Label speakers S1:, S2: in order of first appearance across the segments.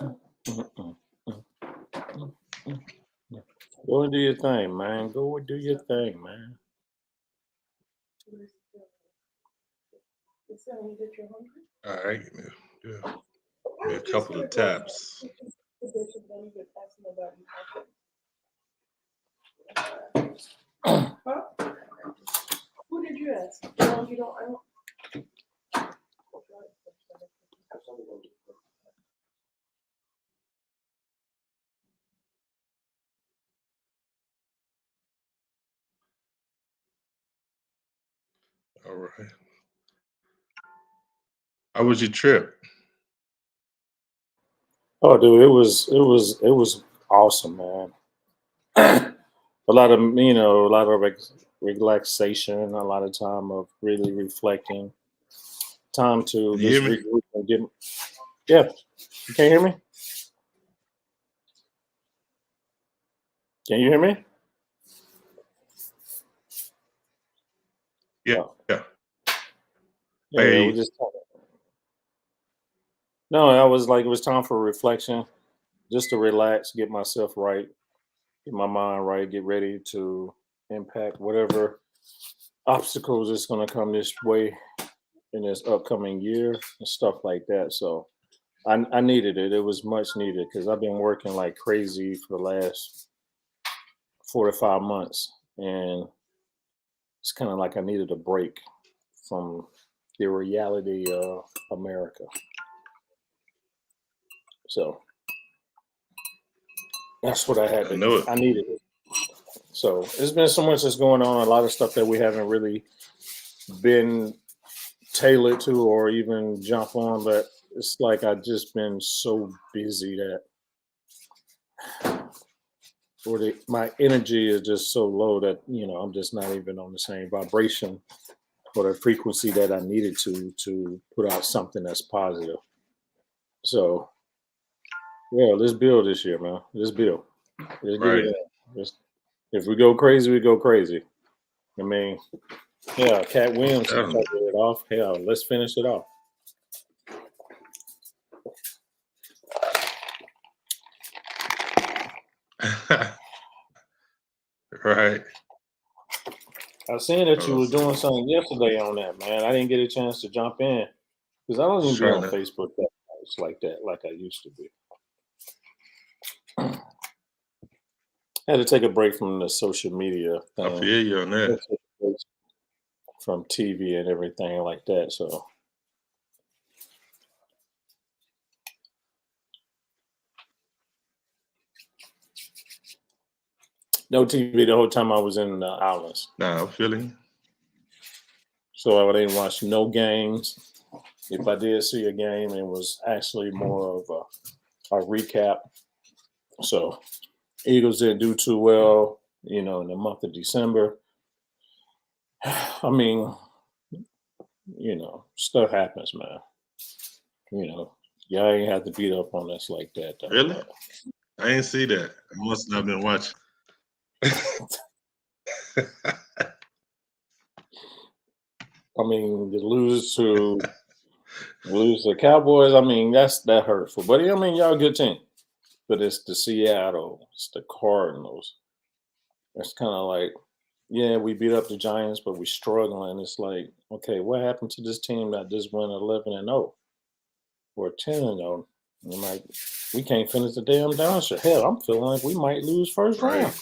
S1: Mm-mm. Mm-mm. Go and do your thing, man. Go and do your thing, man.
S2: All right, yeah, give me a couple of taps.
S3: Who did you ask? You don't. I don't.
S2: All right. How was your trip?
S1: Oh, dude, it was awesome, man. A lot of relaxation, a lot of time of really reflecting, time to
S2: Can you
S1: just
S2: hear me?
S1: regroup and get. Yeah, you can't hear me? Can you hear me?
S2: Yeah,
S1: Oh,
S2: yeah. I
S1: yeah,
S2: hear
S1: yeah. We
S2: you.
S1: just no. I was like, it was time for reflection, just to relax, get myself right, get my mind right, get ready to impact whatever obstacles is going to come this way in this upcoming year and stuff like that. So I needed it. It was much needed because I've been working like crazy for the last 4 to 5 months, and it's kind of like I needed a break from the reality of America. So that's what I had
S2: I
S1: to.
S2: know it.
S1: I needed it. So there's been so much that's going on. A lot of stuff that we haven't really been tailored to or even jump on, but it's like I've just been so busy that my energy is just so low that I'm just not even on the same vibration or the frequency that I needed to put out something that's positive. So yeah, let's build this year, man. Let's build. Let's get it
S2: Right.
S1: in. Let's, if we go crazy, we go crazy. I mean, yeah, Cat Williams
S2: Definitely.
S1: started it off. Hell, let's finish it off.
S2: Right.
S1: I seen that you
S2: Oh,
S1: was
S2: so
S1: doing something yesterday on that, man. I didn't get a chance to jump in because I don't
S2: just
S1: even be
S2: trying
S1: on
S2: to.
S1: Facebook that much like that, like I used to be. I had to take a break from the social media
S2: I
S1: thing,
S2: feel you on that.
S1: from TV and everything like that. So no TV the whole time I was in the islands.
S2: Nah, I'm feeling
S1: So I didn't watch no games. If I did see a game, it was actually more of a recap. So Eagles didn't do too well, in the month of December. I mean, stuff happens, man. You know, y'all ain't have to beat up on us like that, though.
S2: really.
S1: But
S2: I ain't see that. I must not been watching.
S1: I mean, to lose the Cowboys. I mean, that hurtful. But I mean, y'all a good team. But it's the Seattle, it's the Cardinals. It's kind of like, yeah, we beat up the Giants, but we struggling. It's like, okay, what happened to this team that just went 11-0 or 10-0? And I'm like, we can't finish the damn down stretch. Hell, I'm feeling like we might lose first
S2: Right.
S1: round.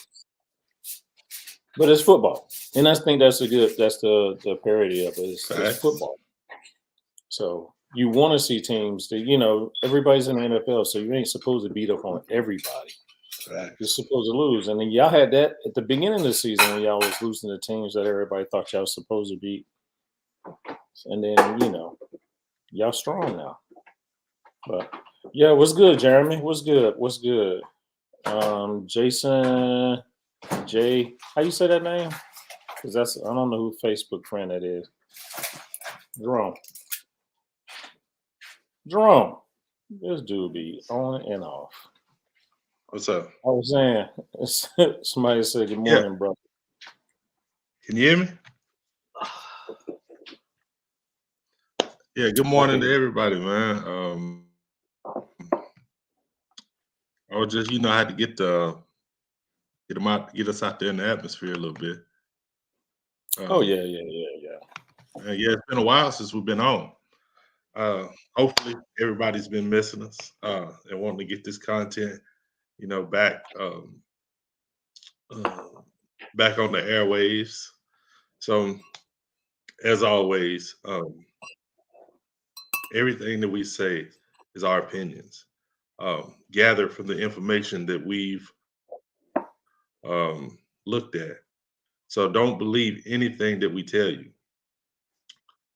S1: But it's football, and I think that's the parody of it. It's
S2: Facts.
S1: football. So you want to see teams that everybody's in the NFL, so you ain't supposed to beat up on everybody. You're
S2: Facts.
S1: supposed to lose, and then y'all had that at the beginning of the season when y'all was losing to teams that everybody thought y'all was supposed to beat, and then y'all strong now. But yeah, what's good, Jeremy? What's good? What's good? Jason J. How you say that name? Because I don't know who Facebook friend that is. Jerome. Jerome. This dude be on and off.
S2: What's up?
S1: I was saying, somebody said good
S2: Yeah.
S1: morning, bro.
S2: Can you hear me? Yeah. Good
S1: I
S2: morning
S1: can
S2: to everybody, man. Or just I had to get them out, get us out there in the atmosphere a little bit.
S1: Oh
S2: Um,
S1: yeah,
S2: yeah, it's been a while since we've been on. Hopefully, everybody's been missing us and wanting to get this content, back uh, back on the airwaves. So, as always, everything that we say is our opinions, gathered from the information that we've looked at. So, don't believe anything that we tell you.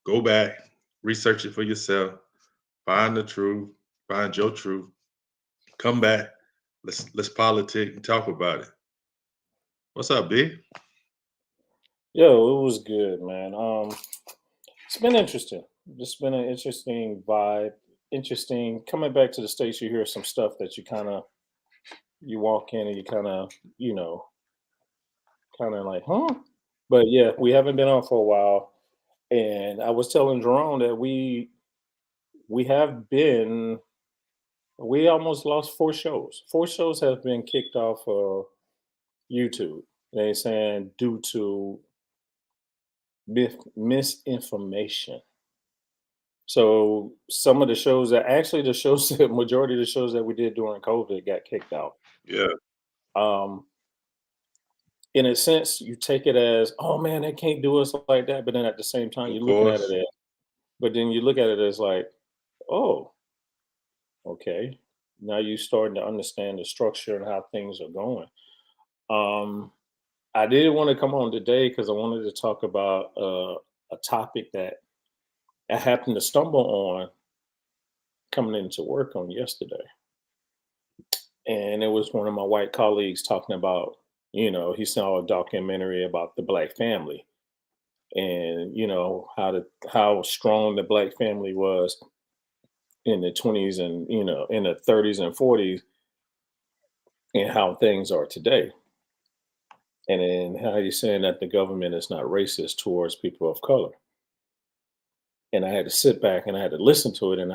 S2: Go back, research it for yourself, find the truth, find your truth, come back, let's politic and talk about it. What's up, B?
S1: Yo, it was good, man. It's been interesting. It's been an interesting vibe. Interesting coming back to the states. You hear some stuff that you walk in and you you know kind of like, huh? But yeah, we haven't been on for a while, and I was telling Jerome that we have been we almost lost 4 shows. 4 shows have been kicked off of YouTube. They saying due to misinformation. So some of the shows that actually the shows that majority of the shows that we did during COVID got kicked out.
S2: Yeah,
S1: Um, in a sense, you take it as, oh man, they can't do us like that. But then at the same time,
S2: of
S1: you're looking at it
S2: course.
S1: as, but then you look at it as like, oh, okay. Now you starting to understand the structure and how things are going. Um, I did want to come on today because I wanted to talk about a topic that I happened to stumble on coming into work on yesterday. And it was one of my white colleagues talking about, he saw a documentary about the black family and, how strong the black family was in the 20s and, in the 30s and 40s and how things are today. And then how you're saying that the government is not racist towards people of color. And I had to sit back and I had to listen to it, and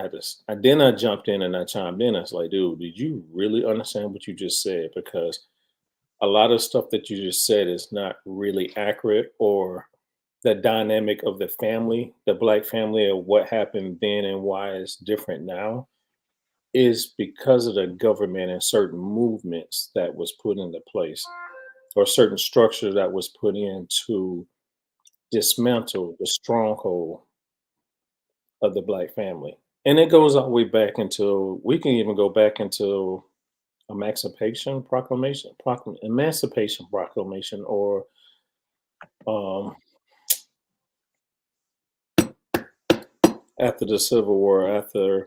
S1: then I jumped in and I chimed in. I was like, dude, did you really understand what you just said? Because a lot of stuff that you just said is not really accurate, or the dynamic of the family, the black family, of what happened then and why it's different now is because of the government and certain movements that was put into place, or certain structure that was put in to dismantle the stronghold of the black family. And it goes all the way back until we can even go back into Emancipation Proclamation, or um, after the Civil War, after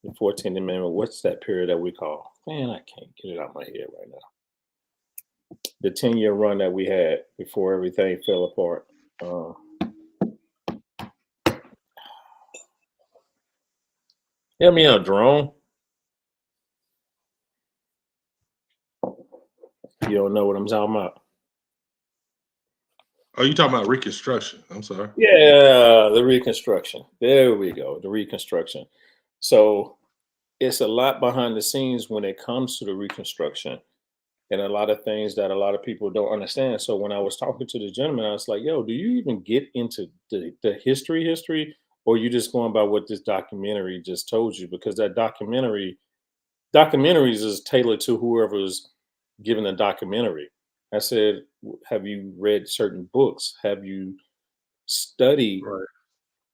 S1: the 14th Amendment. What's that period that we call? Man, I can't get it out of my head right now. The 10-year run that we had before everything fell apart. Uh, Hear me out, Jerome. You don't know what I'm talking about.
S2: Oh, you talking about Reconstruction? I'm sorry.
S1: Yeah, the Reconstruction. There we go. The Reconstruction. So it's a lot behind the scenes when it comes to the Reconstruction, and a lot of things that a lot of people don't understand. So when I was talking to the gentleman, I was like, yo, do you even get into the history, or you just going by what this documentary just told you? Because that documentaries is tailored to whoever's given the documentary. I said, have you read certain books? Have you studied
S2: Right.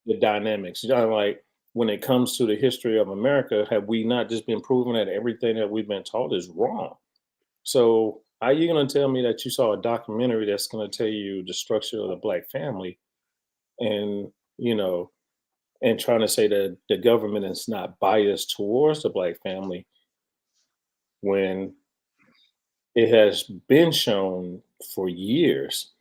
S1: the dynamics? Like when it comes to the history of America, have we not just been proven that everything that we've been taught is wrong? So, are you going to tell me that you saw a documentary that's going to tell you the structure of the black family, and you know, and trying to say that the government is not biased towards the black family when it has been shown for years?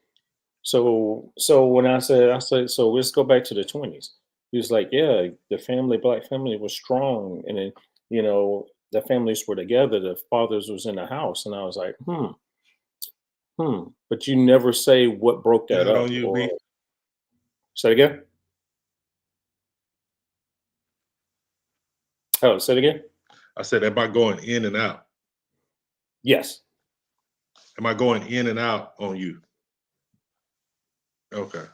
S1: So when I said, so let's go back to the 20s. He was like, yeah, the family, black family was strong, and then the families were together, the fathers was in the house, and I was like, but you never say what broke that
S2: That on
S1: up,
S2: you,
S1: or
S2: B?
S1: say it again. Oh, say it again.
S2: I said that by going in and out.
S1: Yes.
S2: Am I going in and out on you? Okay.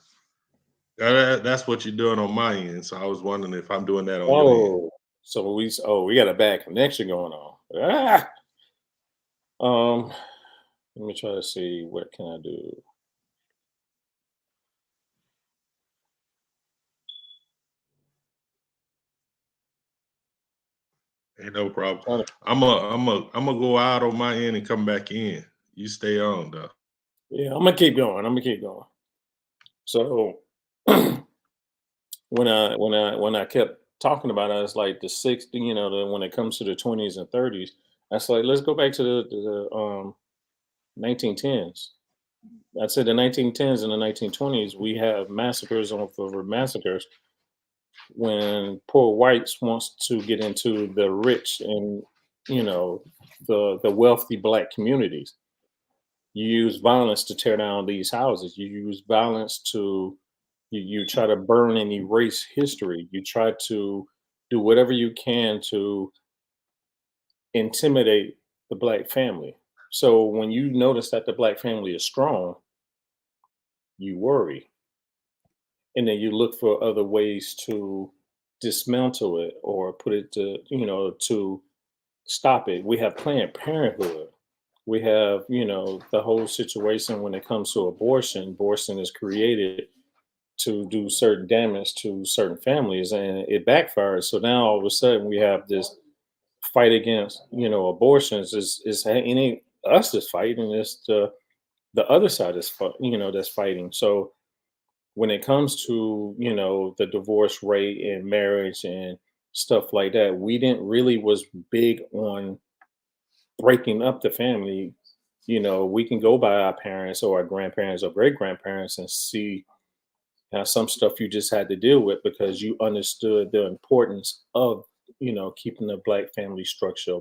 S2: That's what you're doing on my end. So I was wondering if I'm doing that on your end.
S1: Oh, so we got a bad connection going on. Ah! Um, let me try to see what can I do.
S2: Ain't no problem.
S1: Trying to-
S2: I'm gonna go out on my end and come back in. You stay on though.
S1: yeah, I'm gonna keep going. I'm gonna keep going. So when I kept talking about it, it's like the 60, when it comes to the 20s and 30s, that's like let's go back to the 1910s. I'd say the 1910s and the 1920s, we have massacres over massacres when poor whites wants to get into the rich and you know the wealthy black communities. You use violence to tear down these houses. You use violence to you try to burn and erase history. You try to do whatever you can to intimidate the black family. So when you notice that the black family is strong, you worry. And then you look for other ways to dismantle it or put it to stop it. We have Planned Parenthood. We have, the whole situation when it comes to abortion. Abortion is created to do certain damage to certain families and it backfires. So now all of a sudden we have this fight against, abortions is it ain't us that's fighting, it's the other side is that's fighting. So when it comes to the divorce rate and marriage and stuff like that, we didn't really was big on breaking up the family. We can go by our parents or our grandparents or great grandparents and see how some stuff you just had to deal with because you understood the importance of keeping the black family structure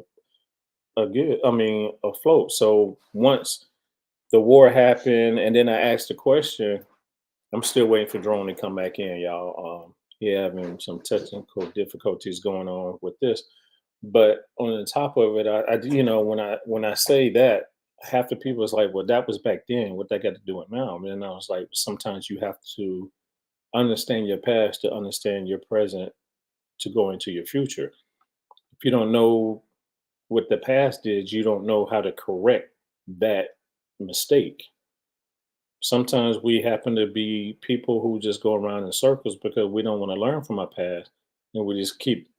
S1: afloat. So once the war happened and then I asked the question, I'm still waiting for Drone to come back in, y'all. He having some technical difficulties going on with this, but on the top of it, when I say that, half the people is like, "Well, that was back then. What that got to do with now?" And I was like, "Sometimes you have to understand your past to understand your present to go into your future. If you don't know what the past did, you don't know how to correct that mistake." Sometimes we happen to be people who just go around in circles because we don't want to learn from our past and we just keep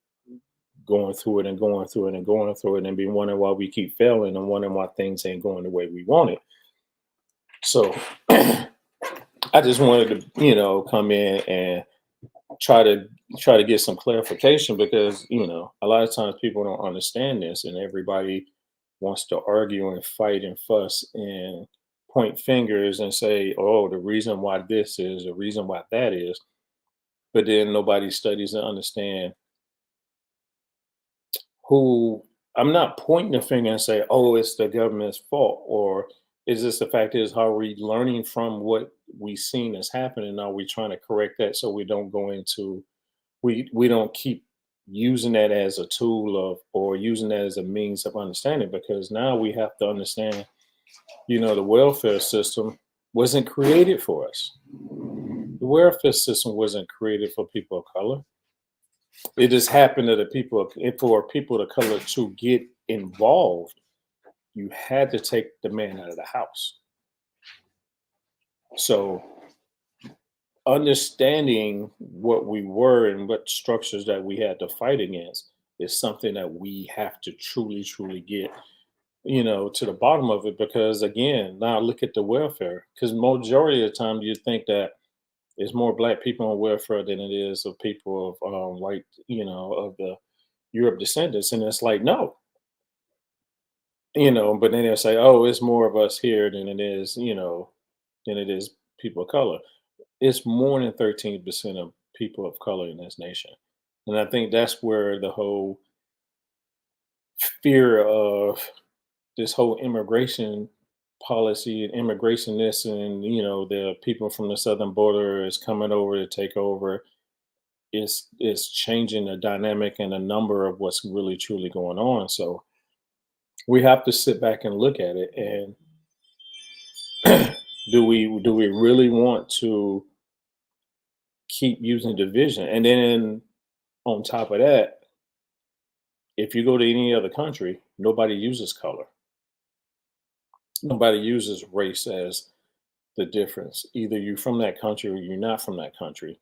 S1: going through it and going through it and going through it and be wondering why we keep failing and wondering why things ain't going the way we want it. So I just wanted to, come in and try to try to get some clarification because, a lot of times people don't understand this and everybody wants to argue and fight and fuss and point fingers and say, oh, the reason why this is, the reason why that is. But then nobody studies and understand who. I'm not pointing the finger and say, oh, it's the government's fault, or is this the fact is how are we learning from what we seen is happening? Are we trying to correct that so we don't go into we don't keep using that as a tool of or using that as a means of understanding because now we have to understand the welfare system wasn't created for us. The welfare system wasn't created for people of color. It just happened that for people of color to get involved, you had to take the man out of the house. So understanding what we were and what structures that we had to fight against is something that we have to truly get to the bottom of it because again now look at the welfare because majority of the time you think that there's more black people on welfare than it is of people of white of the Europe descendants and it's like no but then they'll say oh it's more of us here than it is than it is people of color. It's more than 13% of people of color in this nation. And I think that's where the whole fear of this whole immigration policy and immigration this and the people from the southern border is coming over to take over is changing the dynamic and the number of what's really truly going on. So we have to sit back and look at it. And do we really want to keep using division? And then on top of that, if you go to any other country, nobody uses color. Nobody uses race as the difference. Either you're from that country or you're not from that country.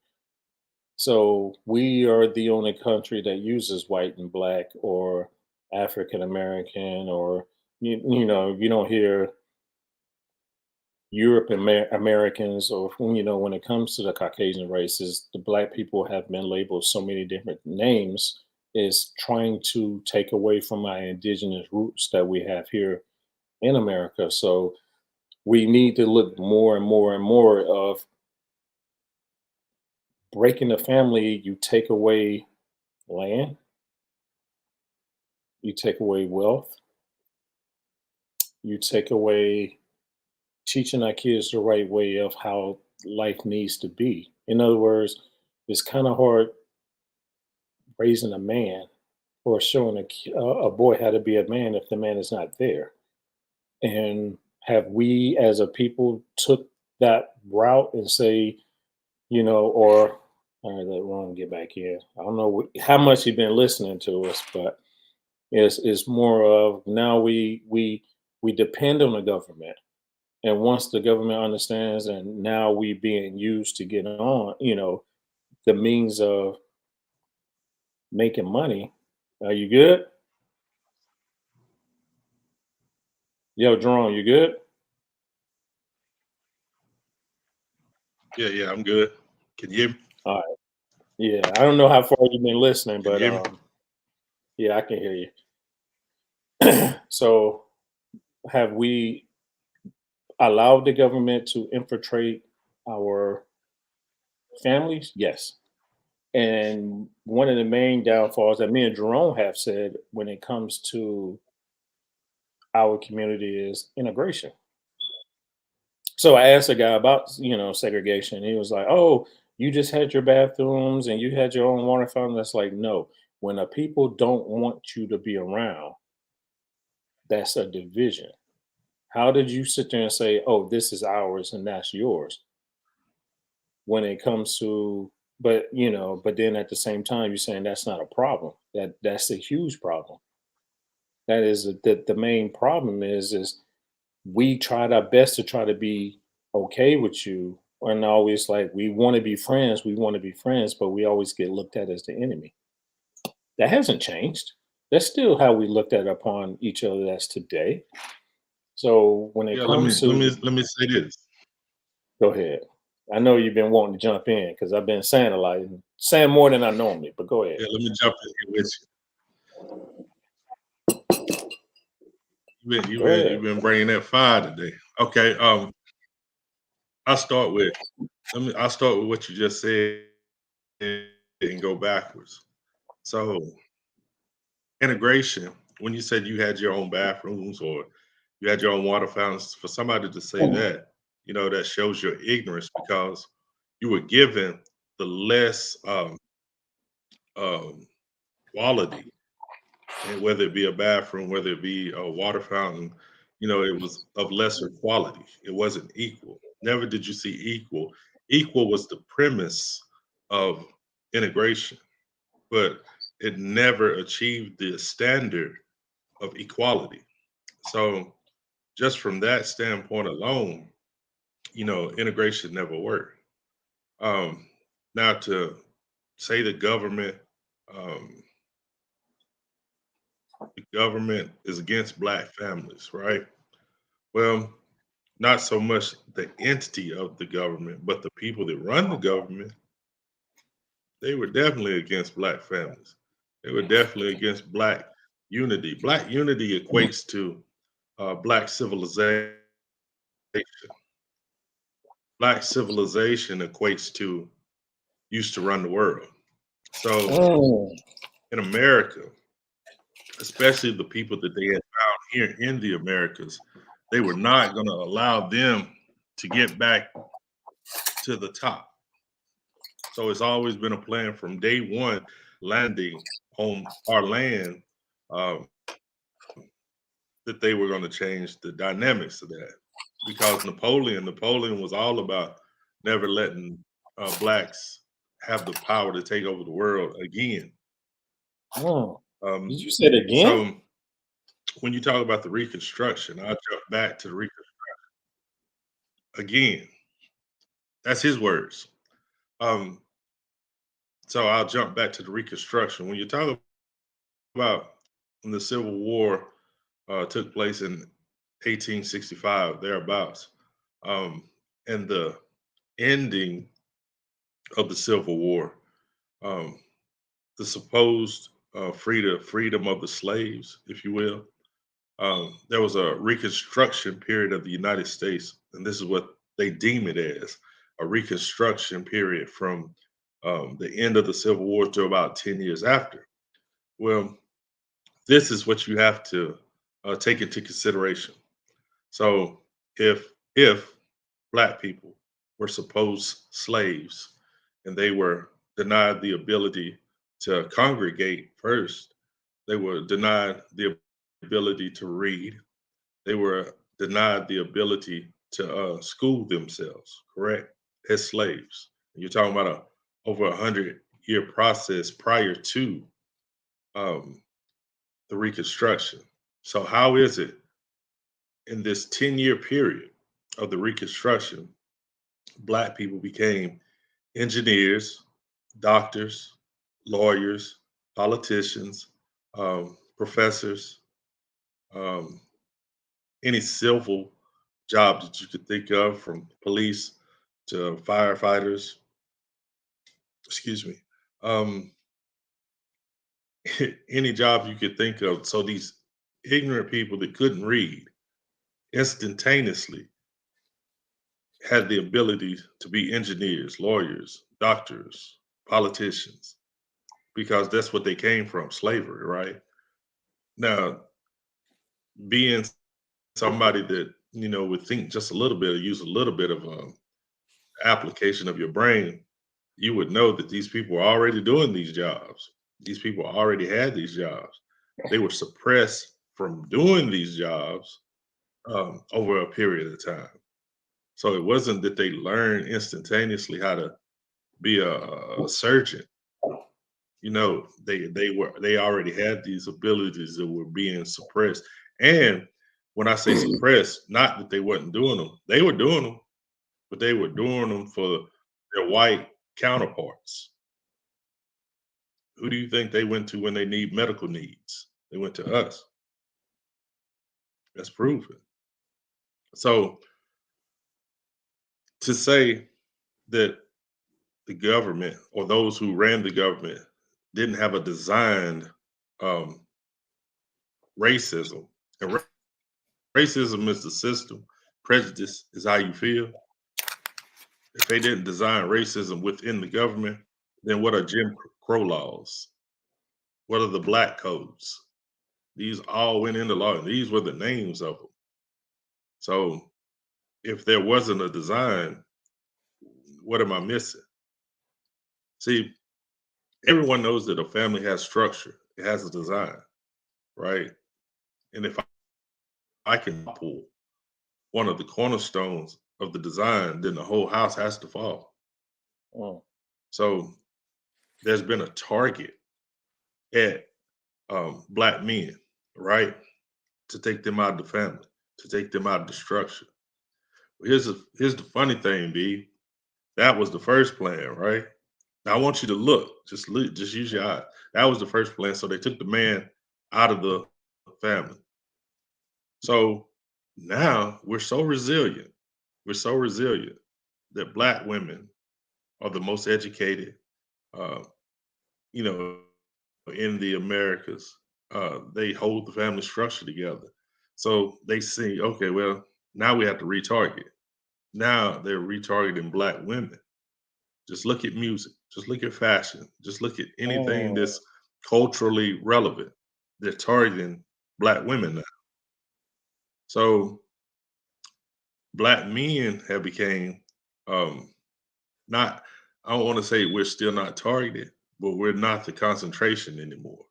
S1: So we are the only country that uses white and black or African American, or you don't hear Americans, or when it comes to the Caucasian races, the black people have been labeled so many different names, is trying to take away from my indigenous roots that we have here in America. So we need to look more and more and more of breaking the family. You take away land, you take away wealth, you take away teaching our kids the right way of how life needs to be. In other words, it's kind of hard raising a man or showing a boy how to be a man if the man is not there. And have we as a people took that route and say, or all right, let Ron get back in. I don't know how much he's been listening to us, but it's more of now we depend on the government. And once the government understands, and now we being used to get on, the means of making money. Are you good? Yo, Jerome, you good?
S2: Yeah, I'm good. Can you hear me?
S1: All right. Yeah, I don't know how far you've been listening,
S2: Can you
S1: but
S2: hear me?
S1: yeah, I can hear you. So, have we allowed the government to infiltrate our families? Yes. And one of the main downfalls that me and Jerome have said when it comes to our community is integration. So I asked a guy about, segregation. He was like, "Oh, you just had your bathrooms and you had your own water fountain." That's like, no. When the people don't want you to be around, that's a division. How did you sit there and say, "Oh, this is ours and that's yours"? When it comes to, but then at the same time, you're saying that's not a problem. That's a huge problem. That is the main problem is we tried our best to try to be okay with you, and always like we want to be friends, but we always get looked at as the enemy. That hasn't changed. That's still how we looked at upon each other as today. So when it
S2: Yeah, let me
S1: comes
S2: let
S1: to
S2: me let me say this.
S1: go ahead. I know you've been wanting to jump in because I've been saying a lot, saying more than I normally, but go ahead.
S2: Yeah, let me jump in here with you.
S1: Go
S2: You've
S1: ahead.
S2: been bringing that fire today. Okay. I'll start with I'll start with what you just said and go backwards. So integration, when you said you had your own bathrooms or you had your own water fountains, for somebody to say that, that shows your ignorance because you were given the less um, quality, and whether it be a bathroom, whether it be a water fountain, it was of lesser quality. It wasn't equal. Never did you see equal. Equal was the premise of integration, but it never achieved the standard of equality. So just from that standpoint alone, integration never worked. Um, Now to say um, the government is against black families, right? Well, not so much the entity of the government, but the people that run the government, they were definitely against black families. They were definitely against black unity. Black unity equates to black civilization. Black civilization equates to used to run the world. So
S1: Mm.
S2: in America, especially the people that they had found here in the Americas, they were not going to allow them to get back to the top. So it's always been a plan from day one, landing on our land, um, that they were going to change the dynamics of that, because Napoleon was all about never letting blacks have the power to take over the world again.
S1: Oh,
S2: Um,
S1: did you say it again?
S2: so when you talk about the Reconstruction, I'll jump back to the again. That's his words. Um, so I'll jump back to the Reconstruction. When you talk about when the Civil War took place in 1865, thereabouts, um, and the ending of the Civil War, um, the supposed freedom of the slaves, if you will. There was a Reconstruction period of the United States, and this is what they deem it as a Reconstruction period from the end of the Civil War to about 10 years after. Well, this is what you have to take into consideration. So, if Black people were supposed slaves and they were denied the ability to congregate first, they were denied the ability to read, they were denied the ability to school themselves, correct, as slaves. You're talking about a over 100-year process prior to um, the Reconstruction. So how is it in this 10-year period of the Reconstruction, Black people became engineers, doctors, lawyers, politicians, professors, um, any civil job that you could think of, from police to firefighters, excuse me, um, any job you could think of. So these ignorant people that couldn't read instantaneously had the ability to be engineers, lawyers, doctors, politicians, because that's what they came from, slavery, right? Now, being somebody that, would think just a little bit or use a little bit of application of your brain, you would know that these people were already doing these jobs. These people already had these jobs. They were suppressed from doing these jobs over a period of time. So it wasn't that they learned instantaneously how to be a surgeon. They already had these abilities that were being suppressed. And when I say suppressed, not that they wasn't doing them, they were doing them, but they were doing them for their white counterparts. Who do you think they went to when they need medical needs? They went to us. That's proven. So to say that the government or those who ran the government didn't have a designed um, racism, and racism is the system, prejudice is how you feel. If they didn't design racism within the government, then what are Jim Crow laws? What are the black codes? These all went into law, and these were the names of them. So if there wasn't a design, what am I missing? See, everyone knows that a family has structure, it has a design, right? And if I can pull one of the cornerstones of the design, then the whole house has to fall.
S1: Oh,
S2: So there's been a target at black men, right? To take them out of the family, to take them out of the structure. Here's the funny thing, B. That was the first plan, right? Now I want you to look, just use your eyes. That was the first plan. So they took the man out of the family. So now we're so resilient. We're so resilient that black women are the most educated, uh, you know, in the Americas. They hold the family structure together. So they see, okay, well, now we have to retarget. Now they're retargeting black women. Just look at music. Just look at fashion. Just look at anything
S1: oh,
S2: that's culturally relevant. They're targeting black women now. So black men have became um, not. I don't want to say we're still not targeted, but we're not the concentration anymore.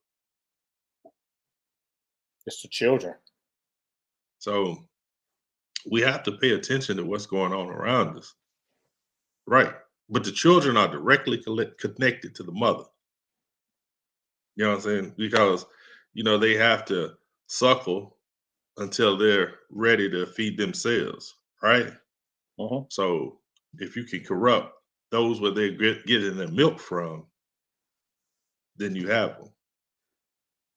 S1: it's the children.
S2: So we have to pay attention to what's going on around us. Right. But the children are directly connected to the mother. You know what I'm saying? Because, they have to suckle until they're ready to feed themselves. Right.
S1: Hmm.
S2: So if you can corrupt those where they're getting their milk from, then you have them.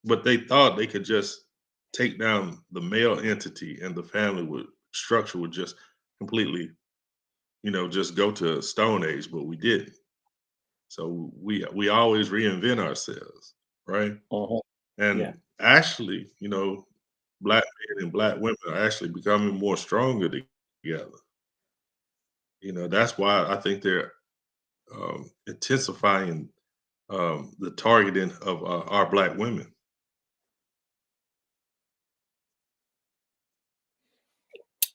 S2: But they thought they could just take down the male entity and the family would structure would just completely, just go to a stone age, but we didn't. So we always reinvent ourselves, right?
S1: Hmm. Yeah.
S2: And actually, black men and black women are actually becoming more stronger together. That's why I think they're intensifying the targeting of our black women.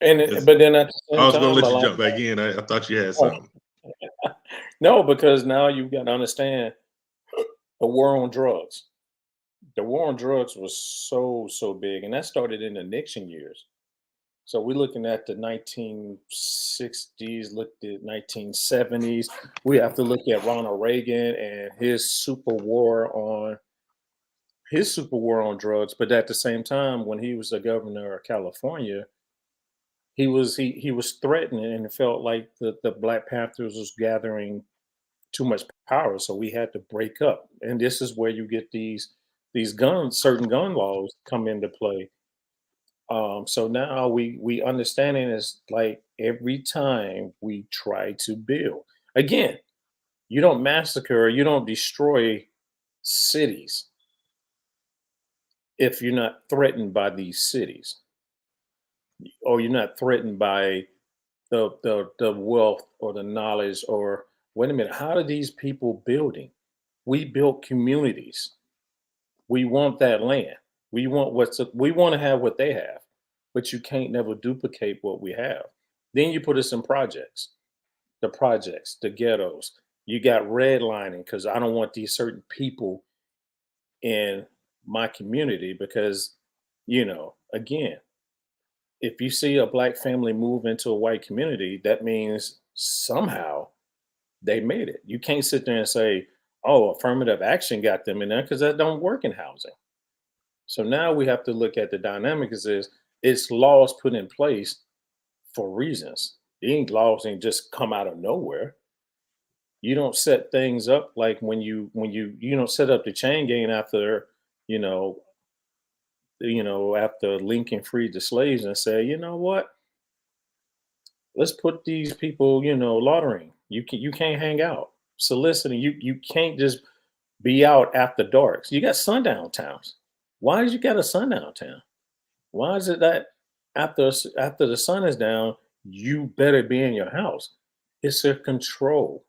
S2: Yes.
S1: But then at the
S2: I
S1: same
S2: was gonna
S1: time,
S2: let
S1: a
S2: you
S1: lot.
S2: jump back in. I thought you had something.
S1: No, because now you got to understand the war on drugs. The war on drugs was so big, and that started in the Nixon years. So we're looking at the 1960s, looked at 1970s. We have to look at Ronald Reagan and his super war on drugs. But at the same time, when he was the governor of California, he was threatened and it felt like the Black Panthers was gathering too much power. So we had to break up. And this is where you get these certain gun laws come into play. So now we understanding is like every time we try to build again, you don't massacre, you don't destroy cities if you're not threatened by these cities, or you're not threatened by the wealth or the knowledge. Or wait a minute, how are these people building? We built communities. We want that land. We want to have what they have, but you can't never duplicate what we have. Then you put us in projects, the ghettos. You got redlining because I don't want these certain people in my community because, again, if you see a black family move into a white community, that means somehow they made it. You can't sit there and say, "Oh, affirmative action got them in there," because that don't work in housing. So now we have to look at the dynamics is it's laws put in place for reasons. These laws ain't just come out of nowhere. You don't set things up like when you don't set up the chain gang after, you know, after Lincoln freed the slaves and say, you know what, let's put these people, laundering. You can't hang out. Soliciting. You can't just be out after dark. So you got sundown towns. Why did you got a sundown town? Why is it that after the sun is down, you better be in your house? It's a control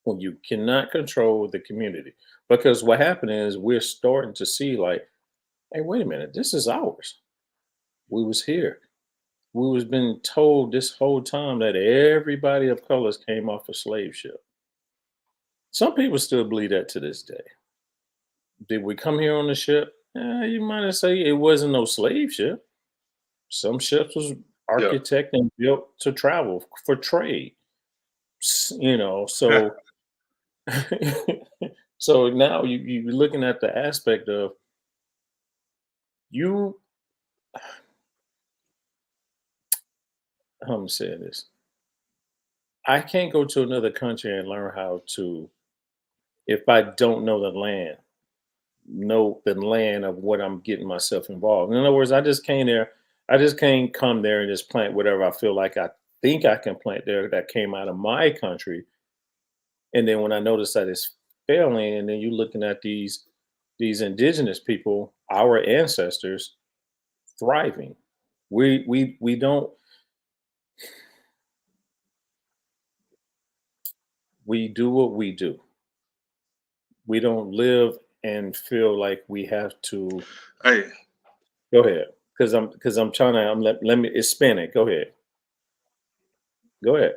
S1: when you cannot control the community. Because what happened is we're starting to see like, hey, wait a minute, this is ours. We was here. We was been told this whole time that everybody of colors came off a slave ship. Some people still believe that to this day. Did we come here on the ship? You might say it wasn't no slave ship. Some ships was
S2: Yeah.
S1: architected and built to travel for trade. So so now you're looking at the aspect of you. I'm saying this. I can't go to another country and learn how to if I don't know the land of what I'm getting myself involved. In other words, I just can't come there and just plant whatever I feel like I think I can plant there that came out of my country. And then when I notice that it's failing, and then you're looking at these indigenous people, our ancestors, thriving. We don't we do what we do. We don't live and feel like we have to
S2: Hey,
S1: go ahead. Because I'm trying to let me it's spinning. Go ahead. Go ahead.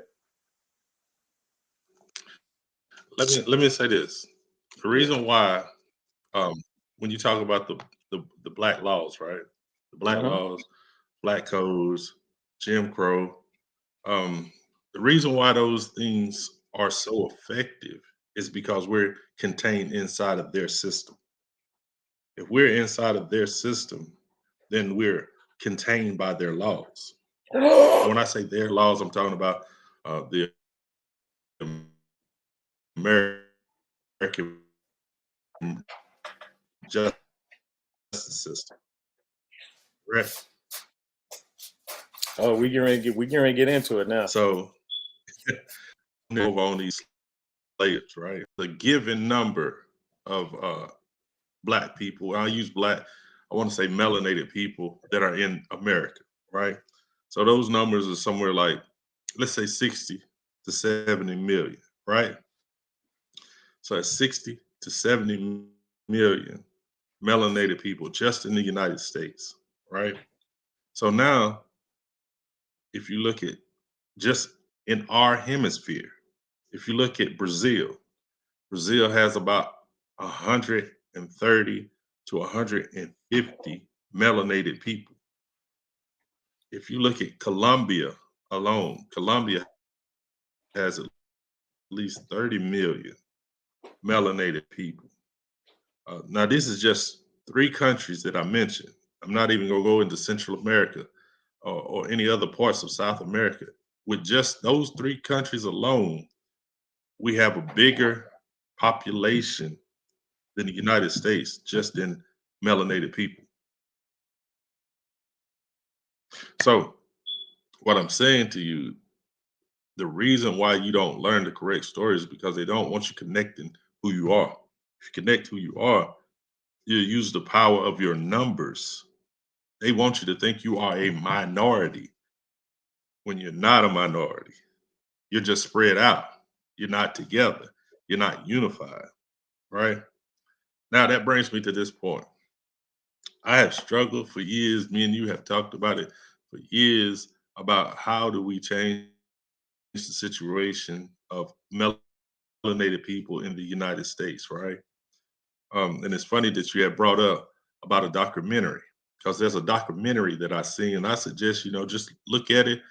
S2: let me say this. The
S1: Yeah.
S2: reason why, um, when you talk about the black laws, right? The black
S1: Uh-huh.
S2: laws black codes, Jim Crow. Um, the reason why those things are so effective is because we're contained inside of their system. If we're inside of their system, then we're contained by their laws. And when I say their laws, I'm talking about the American justice system. Right.
S1: Oh, we getting ready to get into it now.
S2: So over on these slaves, right? The given number of black people, I'll use black, I want to say melanated people that are in America, right? So those numbers are somewhere like, let's say 60 to 70 million, right? So that's 60 to 70 million melanated people just in the United States, right? So now, if you look at just in our hemisphere, if you look at Brazil, Brazil has about 130 to 150 melanated people. If you look at Colombia alone, Colombia has at least 30 million melanated people. Now, this is just three countries that I mentioned. I'm not even going to go into Central America or any other parts of South America. With just those three countries alone, we have a bigger population than the United States just in melanated people. So, what I'm saying to you, the reason why you don't learn the correct story is because they don't want you connecting who you are. If you connect who you are, you use the power of your numbers. They want you to think you are a minority when you're not a minority. You're just spread out. You're not together. You're not unified, right? Now that brings me to this point. I have struggled for years. Me and you have talked about it for years about how do we change the situation of melanated people in the United States, right? And it's funny that you have brought up about a documentary because there's a documentary that I seen, and I suggest just look at it,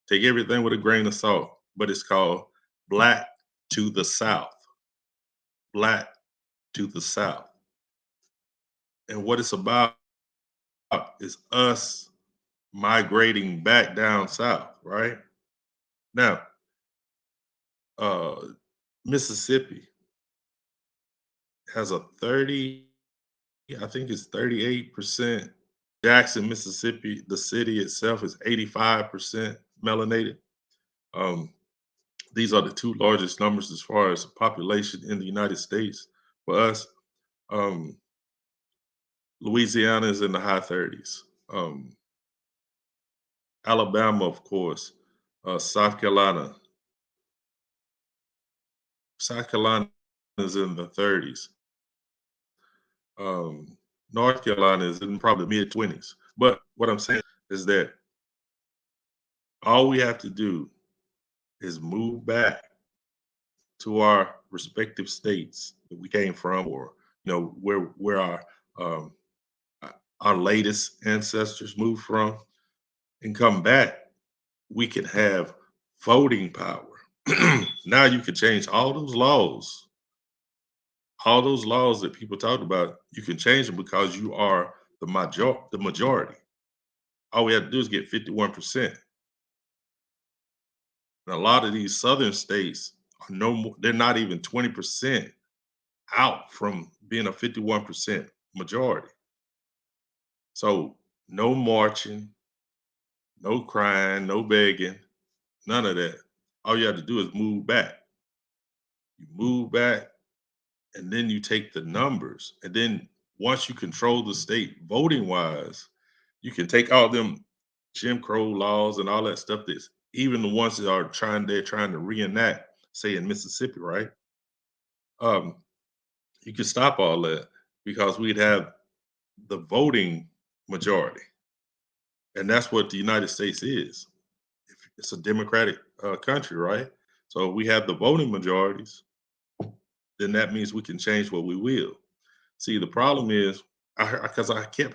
S2: take everything with a grain of salt. But it's called Black to the South. Black to the South, and what it's about is us migrating back down south. Right now, uh, Mississippi has a 30, I think it's 38%. Jackson, Mississippi, the city itself is 85% melanated. Um, these are the two largest numbers as far as population in the United States. For us, um, Louisiana is in the high 30s. Alabama, of course, South Carolina. South Carolina is in the 30s. Um, North Carolina is in probably mid 20s. But what I'm saying is that all we have to do is move back to our respective states that we came from, or where um, our latest ancestors moved from, and come back, we can have voting power. Now you can change all those laws that people talk about. You can change them because you are the majority. All we have to do is get 51%. And a lot of these southern states are no more, they're not even 20% out from being a 51% majority. So no marching, no crying, no begging, none of that. All you have to do is move back. You move back, and then you take the numbers. And then once you control the state voting wise, you can take all them Jim Crow laws and all that stuff that's even the ones that they're trying to reenact, say in Mississippi, right? Um, you can stop all that because we'd have the voting majority. And that's what the United States is. It's a democratic country, right? So we have the voting majorities, then that means we can change what we will. See, the problem is, because I kept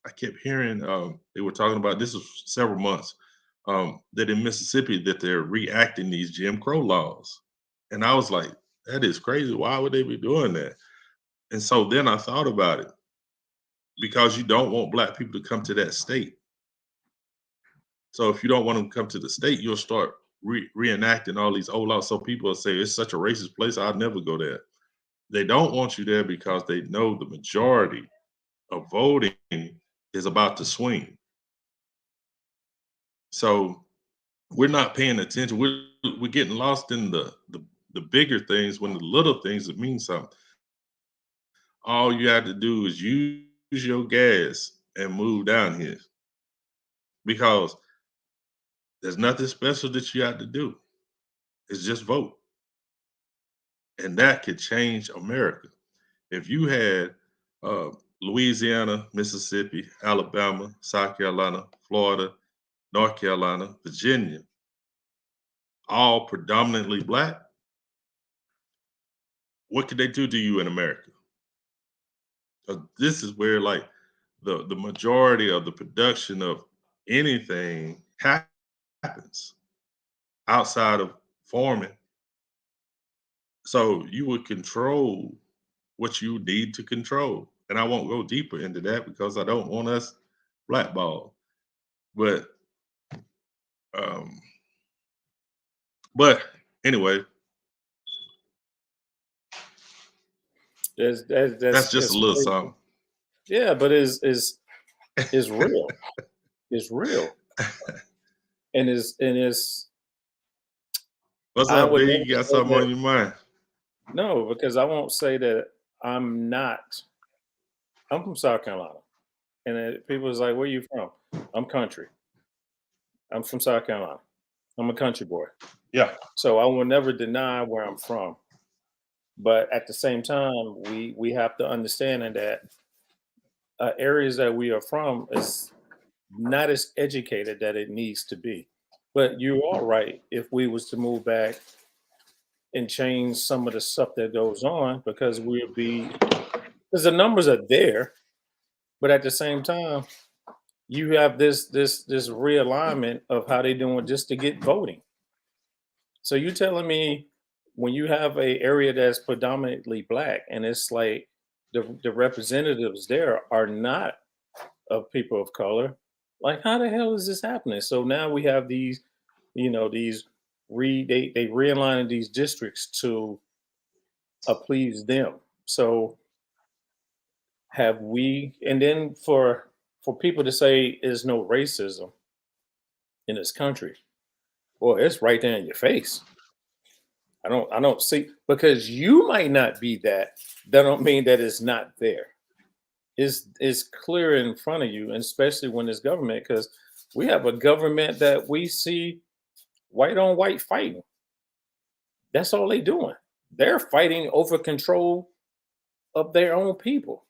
S2: I kept hearing they were talking about this was several months that in Mississippi that they're reacting these Jim Crow laws, and I was like, that is crazy. Why would they be doing that? And so then I thought about it because you don't want black people to come to that state. So if you don't want them to come to the state, you'll start reenacting all these old laws. So people will say it's such a racist place, I'll never go there. They don't want you there because they know the majority of voting is about to swing. So we're not paying attention. We're getting lost in the bigger things when the little things that mean something. All you have to do is use your gas and move down here because there's nothing special that you have to do. It's just vote. And that could change America. If you had Louisiana, Mississippi, Alabama, South Carolina, Florida, North Carolina, Virginia, all predominantly black, what could they do to you in America? This is where like the majority of the production of anything happens outside of farming. So you would control what you need to control. And I won't go deeper into that because I don't want us blackballed. But um, but anyway, that's just a
S1: It's
S2: little
S1: crazy.
S2: something.
S1: Yeah, but is real. It's real, and is
S2: What's
S1: I
S2: up,
S1: would
S2: B?
S1: never
S2: You got
S1: say
S2: something
S1: that.
S2: on your mind?
S1: No, because I won't say that I'm not. I'm from South Carolina, and people is like, "Where you from?" I'm country. I'm from South Carolina. I'm a country boy,
S2: Yeah.
S1: so I will never deny where I'm from. But at the same time, we have to understand that areas that we are from is not as educated that it needs to be. But you are right. If we was to move back and change some of the stuff that goes on, because we'll be because the numbers are there, but at the same time, you have this realignment of how they doing just to get voting. So you telling me when you have a area that's predominantly black and it's like the representatives there are not of people of color, like how the hell is this happening? So now we have these, these they realigning these districts to please them. So have we and then for people to say there's no racism in this country, boy, it's right there in your face. I don't see because you might not be that. That don't mean that it's not there. It's clear in front of you, and especially when it's government, because we have a government that we see white on white fighting. That's all they doing. They're fighting over control of their own people.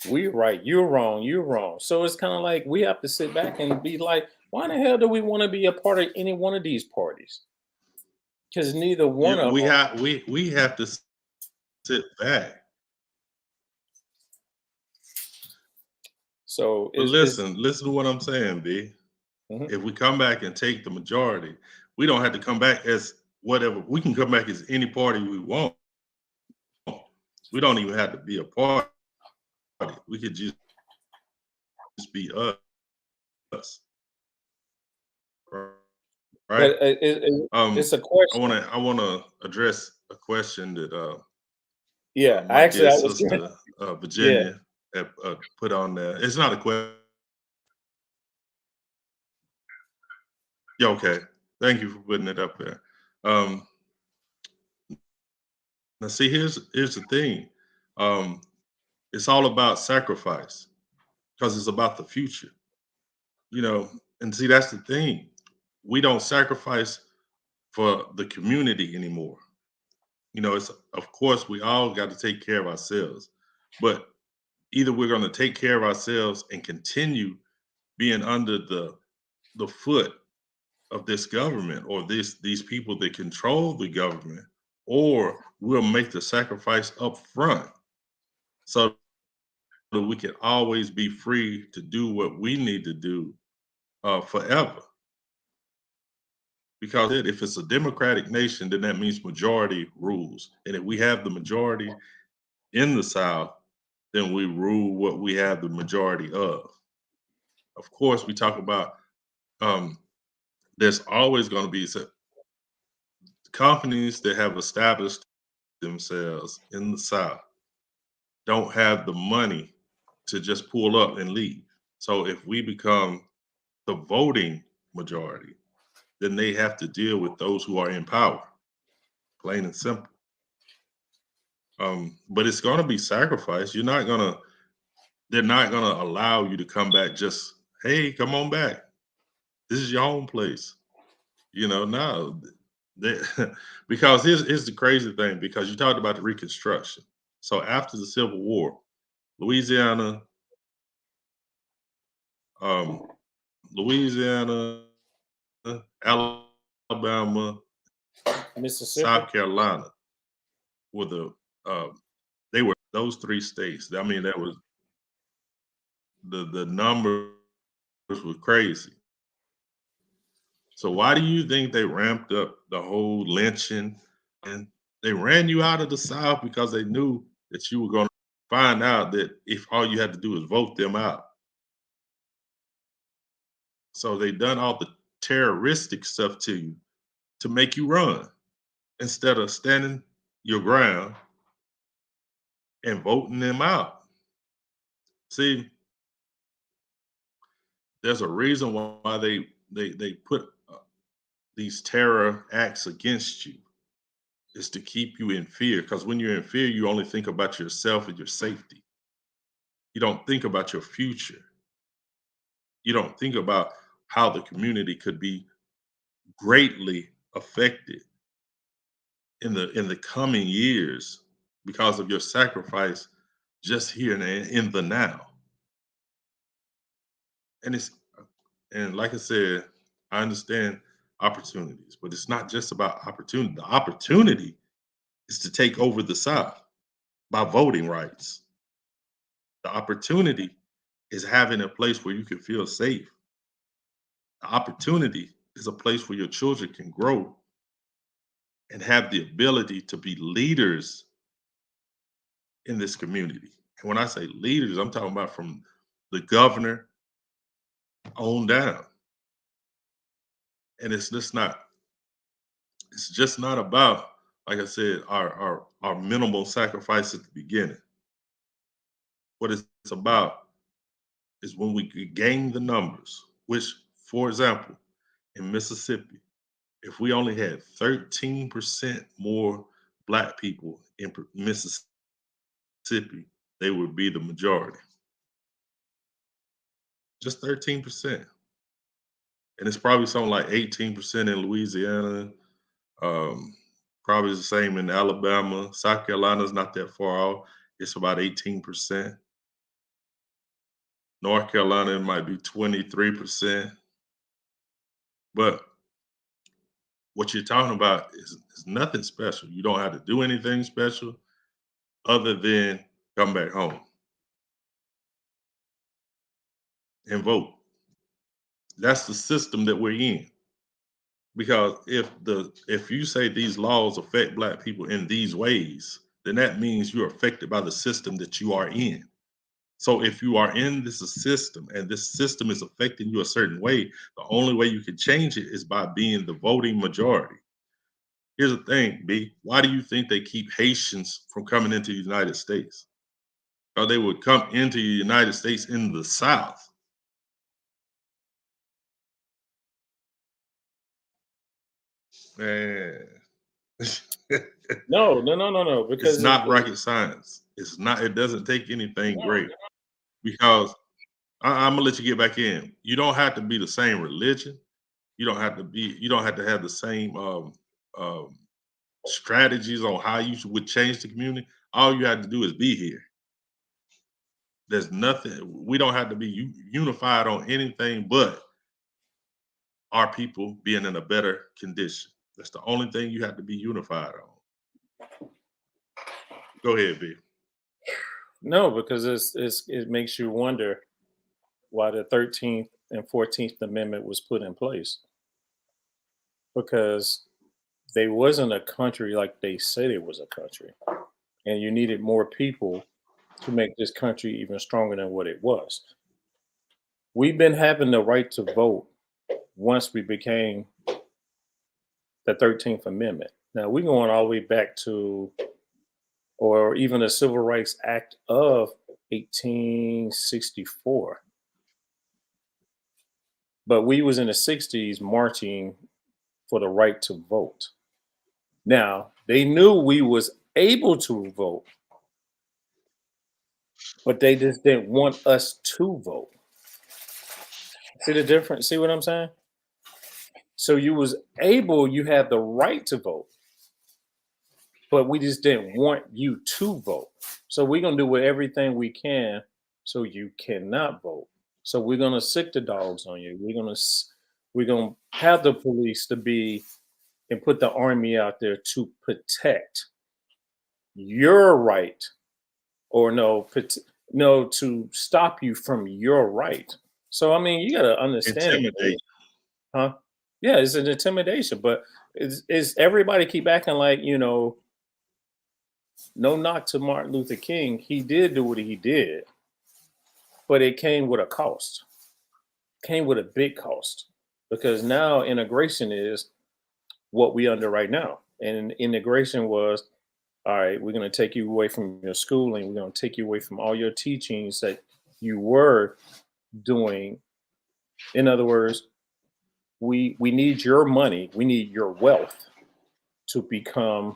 S1: We're right, you're wrong, you're wrong. So it's kind of like we have to sit back and be like, why the hell do we want to be a part of any one of these parties? Because neither one of them.
S2: We have to sit back.
S1: So
S2: But
S1: is
S2: listen to what I'm saying, B.
S1: mhm.
S2: If we come back and take the majority, we don't have to come back as whatever. We can come back as any party we want. We don't even have to be a party. We could just be us, right?
S1: But it's a
S2: I
S1: question.
S2: want to address a question that
S1: Yeah,
S2: my
S1: actually,
S2: dear
S1: I was.
S2: sister
S1: Yeah.
S2: Virginia had, put on there. It's not a question. Yeah, okay. Thank you for putting it up there. Um, Now, see, here's the thing. Um, it's all about sacrifice because it's about the future, you know. And see, that's the thing. We don't sacrifice for the community anymore. You know, it's of course we all got to take care of ourselves, but either we're going to take care of ourselves and continue being under the foot of this government or these people that control the government, or we'll make the sacrifice up front so that we can always be free to do what we need to do forever. Because if it's a democratic nation, then that means majority rules. And if we have the majority in the South, then we rule what we have the majority of. Of course, we talk about um, there's always going to be companies that have established themselves in the South don't have the money to just pull up and leave. So if we become the voting majority, then they have to deal with those who are in power, plain and simple. But it's going to be sacrifice. They're not going to allow you to come back just, hey, come on back. This is your home place. No, they, because here's the crazy thing, because you talked about the Reconstruction. So after the Civil War, Louisiana, um, Louisiana, Alabama,
S1: Mississippi.
S2: South Carolina were uh, they were those three states. I mean, that was the numbers were crazy. So why do you think they ramped up the whole lynching? And they ran you out of the South because they knew that you were going to find out that if all you had to do is vote them out. So they done all the terroristic stuff to you to make you run instead of standing your ground and voting them out. See, there's a reason why they put these terror acts against you, is to keep you in fear. Because when you're in fear, you only think about yourself and your safety. You don't think about your future. You don't think about how the community could be greatly affected in the coming years because of your sacrifice just here and in the now. And it's and like I said, I understand opportunities, but it's not just about opportunity. The opportunity is to take over the South by voting rights. The opportunity is having a place where you can feel safe. The opportunity is a place where your children can grow and have the ability to be leaders in this community. And when I say leaders, I'm talking about from the governor on down. And it's just not about, like I said, our minimal sacrifice at the beginning. What it's about is when we could gain the numbers, which, for example, in Mississippi, if we only had 13% more Black people in Mississippi, they would be the majority. Just 13%. And it's probably something like 18% in Louisiana. Um, Probably the same in Alabama. South Carolina's not that far off. It's about 18%. North Carolina, it might be 23%. But what you're talking about is nothing special. You don't have to do anything special other than come back home and vote. That's the system that we're in. Because if you say these laws affect Black people in these ways, then that means you're affected by the system that you are in. So if you are in this system and this system is affecting you a certain way, the only way you can change it is by being the voting majority. Here's the thing, B. Why do you think they keep Haitians from coming into the United States? Or they would come into the United States in the South. Man.
S1: No.
S2: It's
S1: Because
S2: not rocket science. It's not, it doesn't take anything great. Because I'm gonna let you get back in. You don't have to be the same religion. You don't have to have the same um, strategies on how you would change the community. All you have to do is be here. There's nothing, we don't have to be unified on anything but our people being in a better condition. That's the only thing you have to be unified on. Go ahead, B.
S1: No, because it makes you wonder why the 13th and 14th Amendment was put in place because they wasn't a country like they said it was a country, and you needed more people to make this country even stronger than what it was. We've been having the right to vote once we became the 13th Amendment. Now we're going all the way back to, or even the Civil Rights Act of 1864. But we was in the 60s marching for the right to vote. Now, they knew we was able to vote, but they just didn't want us to vote. See the difference? See what I'm saying? So you was able, you had the right to vote, but we just didn't want you to vote. So we're gonna do everything we can so you cannot vote. So we're gonna sick the dogs on you. We're gonna have the police to be and put the army out there to protect your right, or no, to stop you from your right. So I mean, you got to understand it,
S2: Intimidate.
S1: huh? Yeah, it's an intimidation, but it's everybody keep acting like, no knock to Martin Luther King. He did do what he did, but it came with a cost. Came with a big cost because now integration is what we under right now, and integration was, all right, we're going to take you away from your schooling. We're going to take you away from all your teachings that you were doing. In other words, we need your money. We need your wealth to become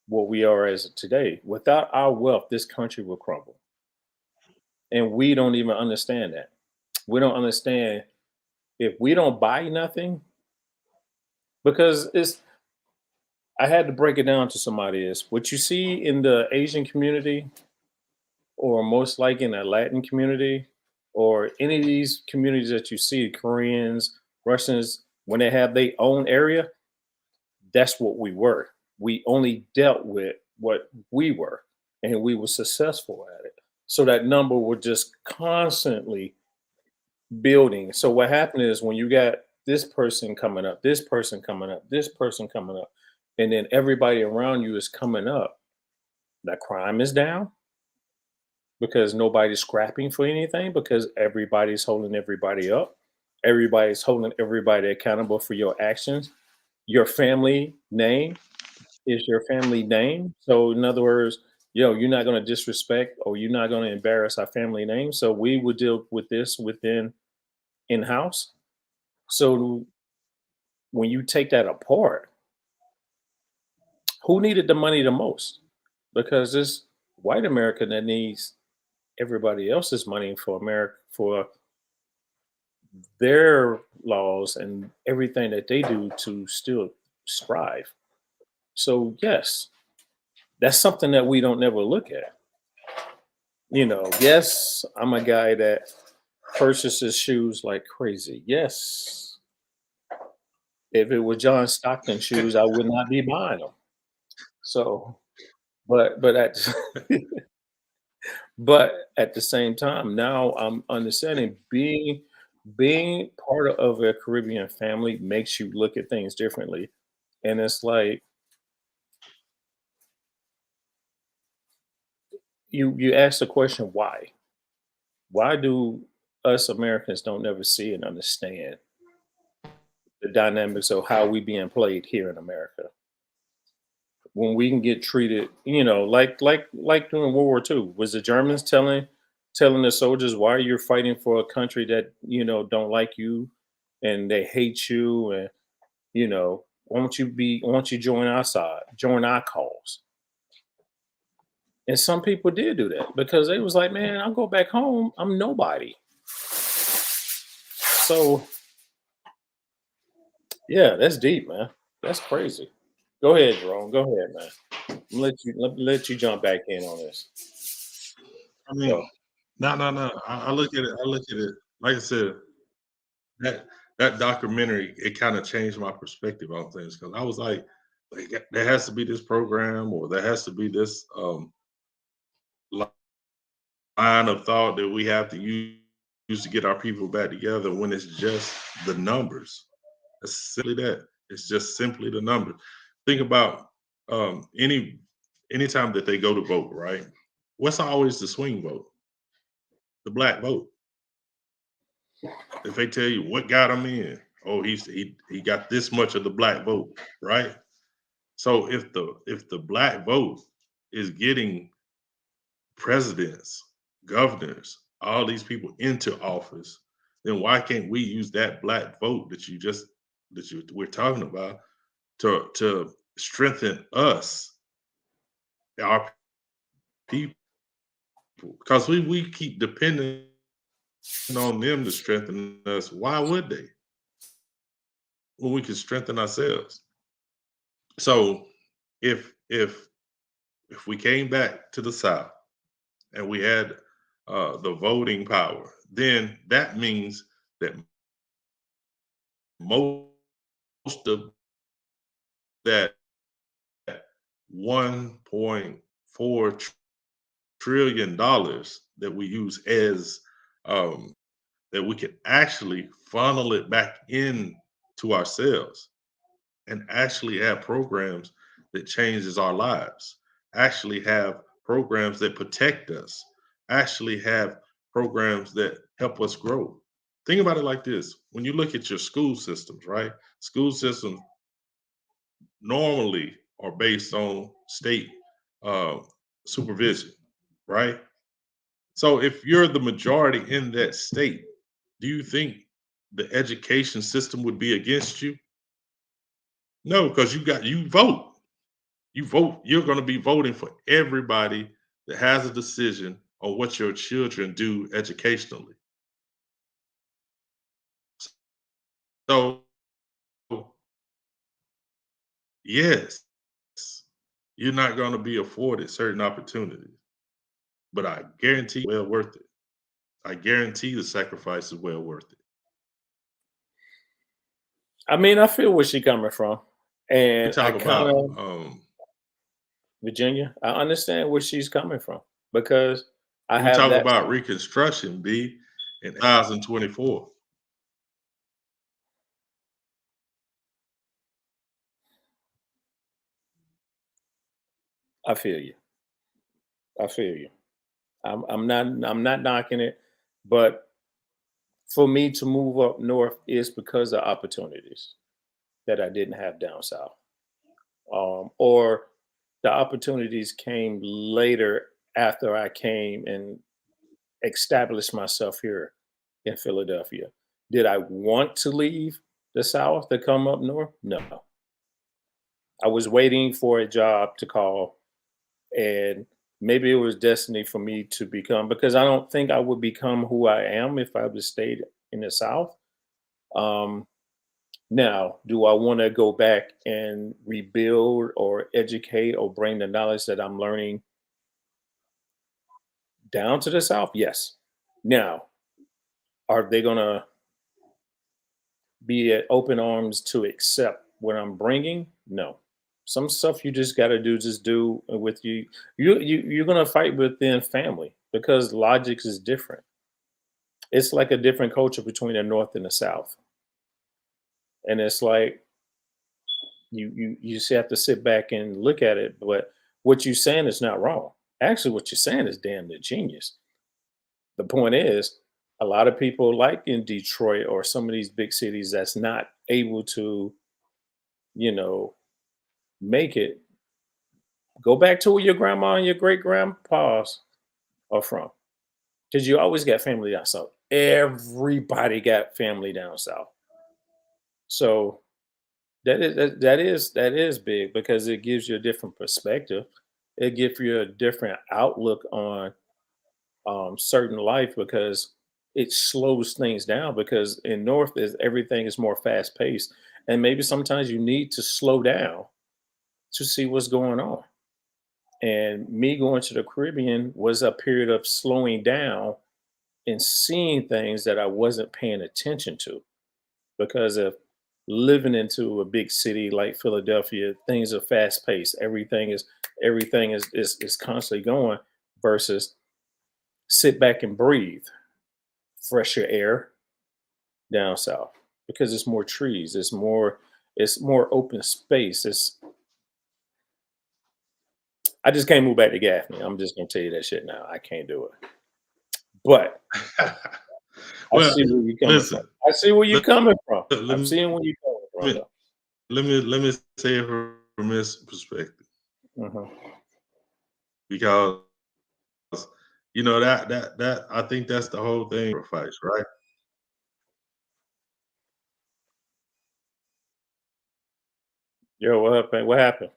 S1: what we are as of today. Without our wealth, this country will crumble. And we don't even understand that. We don't understand if we don't buy nothing, because I had to break it down to somebody is what you see in the Asian community, or most like in the Latin community, or any of these communities that you see, Koreans, Russians, when they have their own area, that's what we were. We only dealt with what we were, and we were successful at it. So that number was just constantly building. So what happened is when you got this person coming up, this person coming up, this person coming up, and then everybody around you is coming up, that crime is down because nobody's scrapping for anything, because everybody's holding everybody up. Everybody's holding everybody accountable for your actions. Your family name is your family name. So in other words, you're not going to disrespect, or you're not going to embarrass our family name. So we would deal with this within in house. So when you take that apart, who needed the money the most? Because it's white America that needs everybody else's money for America, for their laws and everything that they do to still strive. So yes, that's something that we don't never look at. Yes, I'm a guy that purchases shoes like crazy. Yes, if it was John Stockton shoes, I would not be buying them. So, but but at the same time, now I'm understanding being part of a Caribbean family makes you look at things differently. And it's like you ask the question why? Why do us Americans don't never see and understand the dynamics of how we being played here in America? When we can get treated, like during World War II, was the Germans telling the soldiers, why you're fighting for a country that don't like you and they hate you, and why don't you join our side, join our cause? And some people did do that because they was like, man, I'll go back home, I'm nobody. So yeah, that's deep, man. That's crazy. Go ahead, Jerome. Go ahead, man. Let you jump back in on this.
S2: I mean,
S1: So
S2: no, no, no. I look at it. I look at it. Like I said, that that documentary, it kind of changed my perspective on things because I was like, there has to be this program, or there has to be this line of thought that we have to use to get our people back together when it's just the numbers. It's simply that. It's just simply the numbers. Think about anytime that they go to vote, right? What's always the swing vote? The black vote. If they tell you what got him in, oh, he got this much of the black vote, right? So if the black vote is getting presidents, governors, all these people into office, then why can't we use that black vote that we're talking about to strengthen us, our people? Because we keep depending on them to strengthen us. Why would they? When we can strengthen ourselves. So if we came back to the South and we had the voting power, then that means that most of that $1.4 trillion that we use as that we can actually funnel it back in to ourselves and actually have programs that changes our lives, actually have programs that protect us, actually have programs that help us grow. Think about it like this. When you look at your school systems, right? School systems normally are based on state uh, supervision, right? So if you're the majority in that state, do you think the education system would be against you? No, because you vote. You vote, you're going to be voting for everybody that has a decision on what your children do educationally. So, yes, you're not going to be afforded certain opportunities, but I guarantee well worth it. I guarantee the sacrifice is well worth it.
S1: I mean, I feel where she coming from,
S2: We
S1: and I
S2: talk
S1: kind
S2: about
S1: of Virginia. I understand where she's coming from because I
S2: we
S1: have
S2: talk
S1: that.
S2: about Reconstruction, B, in 2024.
S1: I feel you. I feel you. I'm not knocking it, but for me to move up north is because of opportunities that I didn't have down south, or the opportunities came later after I came and established myself here in Philadelphia. Did I want to leave the South to come up north? No. I was waiting for a job to call, and maybe it was destiny for me to become, because I don't think I would become who I am if I would stayed in the South. Um, Now, do I want to go back and rebuild or educate or bring the knowledge that I'm learning down to the South? Yes. Now, are they going to be at open arms to accept what I'm bringing? No. Some stuff you just got to do, just do with you. You're going to fight within family because logic is different. It's like a different culture between the North and the South. And it's like, you just have to sit back and look at it. But what you're saying is not wrong. Actually, what you're saying is damn near genius. The point is, a lot of people like in Detroit or some of these big cities that's not able to, you know, make it. Go back to where your grandma and your great grandpas are from, because you always got family down south. Everybody got family down south. So that is big because it gives you a different perspective. It gives you a different outlook on certain life because it slows things down. Because in North is everything is more fast paced, and maybe sometimes you need to slow down to see what's going on. And me going to the Caribbean was a period of slowing down and seeing things that I wasn't paying attention to because of living into a big city like Philadelphia. Things are fast paced. Everything is constantly going versus sit back and breathe fresher air down south because it's more trees, it's more open space. I just can't move back to Gaffney. I'm just gonna tell you that shit now. I can't do it. But I
S2: Well,
S1: see where you're coming from.
S2: listen.
S1: I see where you're
S2: Let,
S1: coming from.
S2: let
S1: I'm seeing where you're coming from,
S2: me
S1: though.
S2: let me say it from this perspective,
S1: Hmm.
S2: because that I think that's the whole thing. Sacrifice, right?
S1: Yo, what happened? What happened?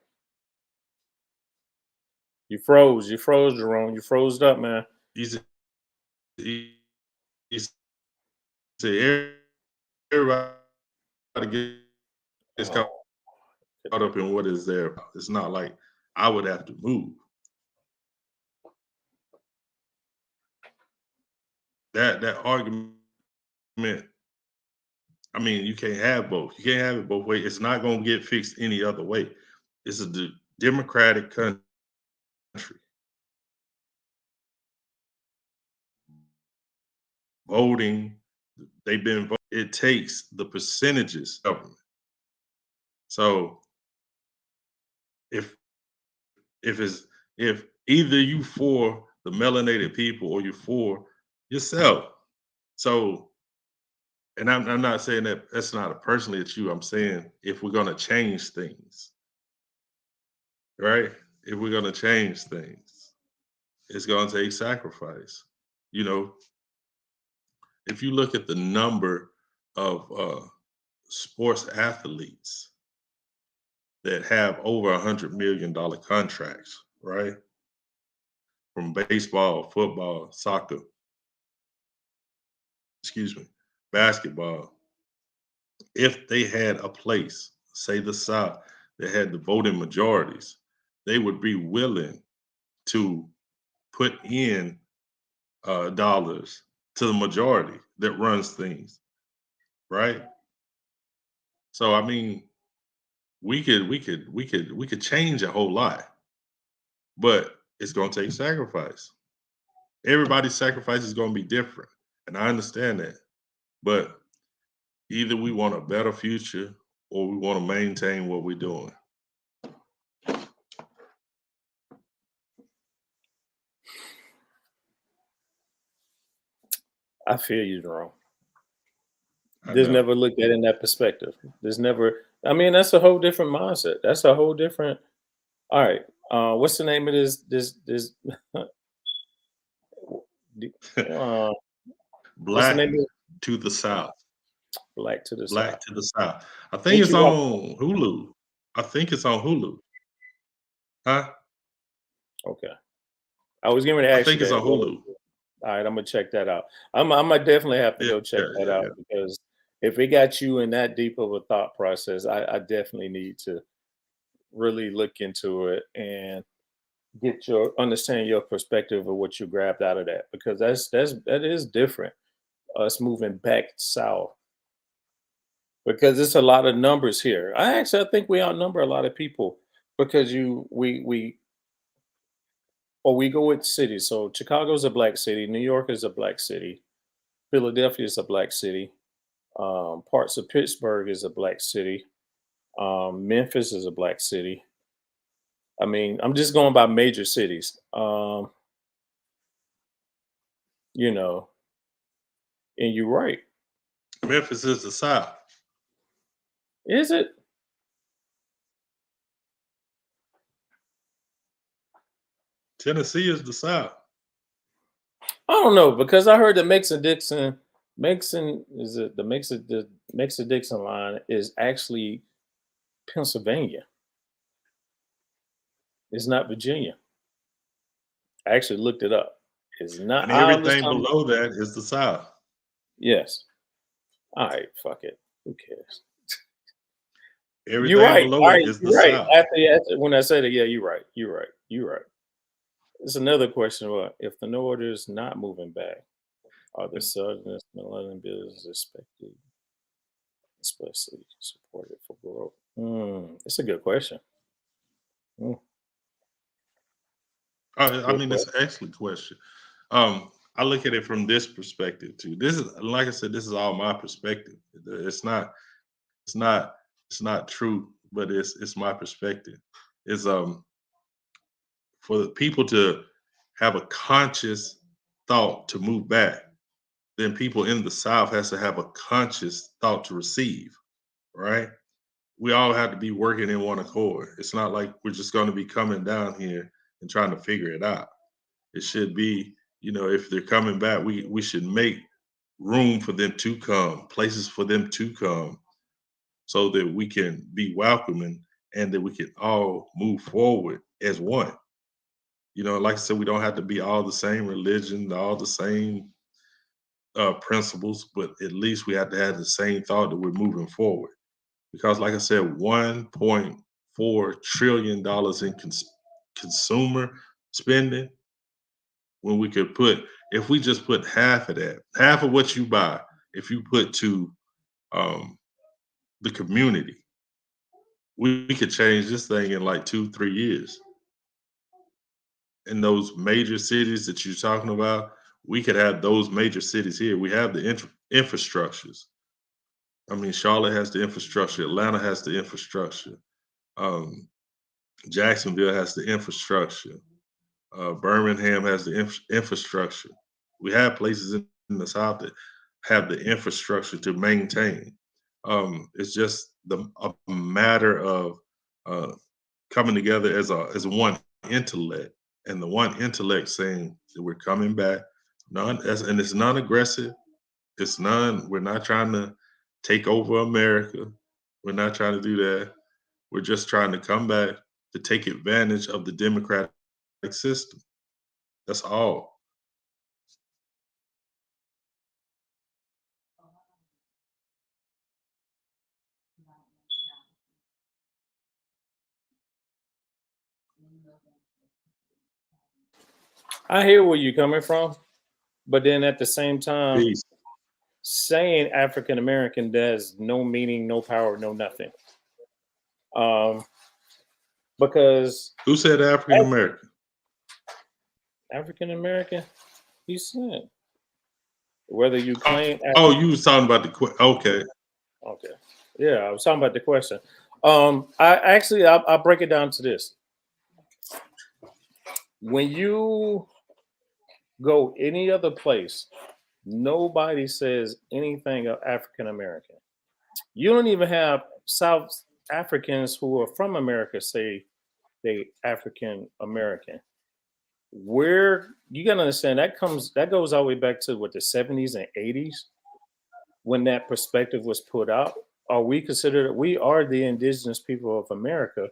S1: You froze. You froze, Jerome. You froze up, man.
S2: You said, you said everybody gets caught
S1: Oh,
S2: up in what is there. It's not like I would have to move. That argument, I mean, you can't have both. You can't have it both ways. It's not going to get fixed any other way. It's a democratic country. Voting, they've been. It takes the percentages of government. So if if it's if either you for the melanated people or you for yourself. So, and I'm not saying that that's not a personally at you. I'm saying if we're gonna change things, right? If we're gonna change things, it's gonna take sacrifice. You know, if you look at the number of sports athletes that have over $100 million contracts, right? From baseball, football, soccer, excuse me, basketball. If they had a place, say the South, that had the voting majorities, they would be willing to put in dollars to the majority that runs things, right? So I mean, we could change a whole lot, but it's gonna take sacrifice. Everybody's sacrifice is gonna be different, and I understand that. But either we want a better future or we want to maintain what we're doing.
S1: I feel you, Jerome.
S2: I
S1: Just
S2: know.
S1: never looked at it in that perspective. There's never. I mean, that's a whole different mindset. That's a whole different. All right. What's the name of this? uh, what's the name
S2: Black
S1: of it?
S2: to the South.
S1: Black to the
S2: Black
S1: South.
S2: to the South. I think
S1: What
S2: it's
S1: you watch?
S2: on Hulu. I think it's on Hulu. Huh?
S1: Okay. I was going to
S2: I
S1: ask you
S2: think it's
S1: that.
S2: on
S1: Well,
S2: Hulu.
S1: all right, I'm gonna check that out. I might definitely have to
S2: Yeah,
S1: go check
S2: yeah,
S1: that
S2: yeah,
S1: out
S2: yeah.
S1: because if it got you in that deep of a thought process, I definitely need to really look into it and get your understand your perspective of what you grabbed out of that because that is different. Us moving back south because it's a lot of numbers here. I think we outnumber a lot of people because you we or we go with cities. So Chicago's a black city, New York is a black city, Philadelphia is a black city. Parts of Pittsburgh is a black city. Memphis is a black city. I mean, I'm just going by major cities. You know, and you're right.
S2: Memphis is the South.
S1: Is it?
S2: Tennessee is the South.
S1: I don't know because I heard the Mason is it the Mason Dixon line is actually Pennsylvania. It's not Virginia. I actually looked it up. It's not.
S2: And
S1: I
S2: everything
S1: understand.
S2: below that is the South.
S1: Yes. All right. Fuck it. Who cares? You're
S2: Everything
S1: right.
S2: below
S1: All
S2: it
S1: right.
S2: is the
S1: You're right.
S2: South.
S1: After when I said it, yeah, you're right. You're right. You're right. It's another question. What if the no order is not moving back? Are the Southern Millennium bills expected, especially supported for growth? It's a good question. Mm,
S2: I
S1: good
S2: mean, it's
S1: question.
S2: an excellent question. Um, I look at it from this perspective too. This is, like I said, this is all my perspective. It's not, it's not, it's not true, but it's my perspective. Is for the people to have a conscious thought to move back, then people in the South has to have a conscious thought to receive, right? We all have to be working in one accord. It's not like we're just going to be coming down here and trying to figure it out. It should be, if they're coming back, we should make room for them to come, places for them to come, so that we can be welcoming and that we can all move forward as one. Like I said, we don't have to be all the same religion, all the same principles, but at least we have to have the same thought that we're moving forward. Because, like I said, $1.4 trillion in consumer spending, when we could if we just put half of that, half of what you buy, if you put to um, the community, we could change this thing in like 2, 3 years. In those major cities that you're talking about, we could have those major cities here. We have the infrastructures. I mean, Charlotte has the infrastructure. Atlanta has the infrastructure. Um, Jacksonville has the infrastructure. Birmingham has the infrastructure. We have places in the South that have the infrastructure to maintain. It's just a matter of uh, coming together as one intellect, and the one intellect saying that we're coming back. And it's non-aggressive. It's none. We're not trying to take over America. We're not trying to do that. We're just trying to come back to take advantage of the democratic system. That's all.
S1: I hear where you're coming from, but then at the same time,
S2: Peace.
S1: saying African American does no meaning, no power, no nothing. Because
S2: Who said African American?
S1: African American, you said whether you claim.
S2: Oh, you was talking about okay.
S1: Okay, yeah, I was talking about the question. I'll break it down to this: when you go any other place, nobody says anything of African American. You don't even have South Africans who are from America say they African American. Where you gotta understand that goes all the way back to what the 70s and 80s when that perspective was put out. Are we considered we are the indigenous people of America,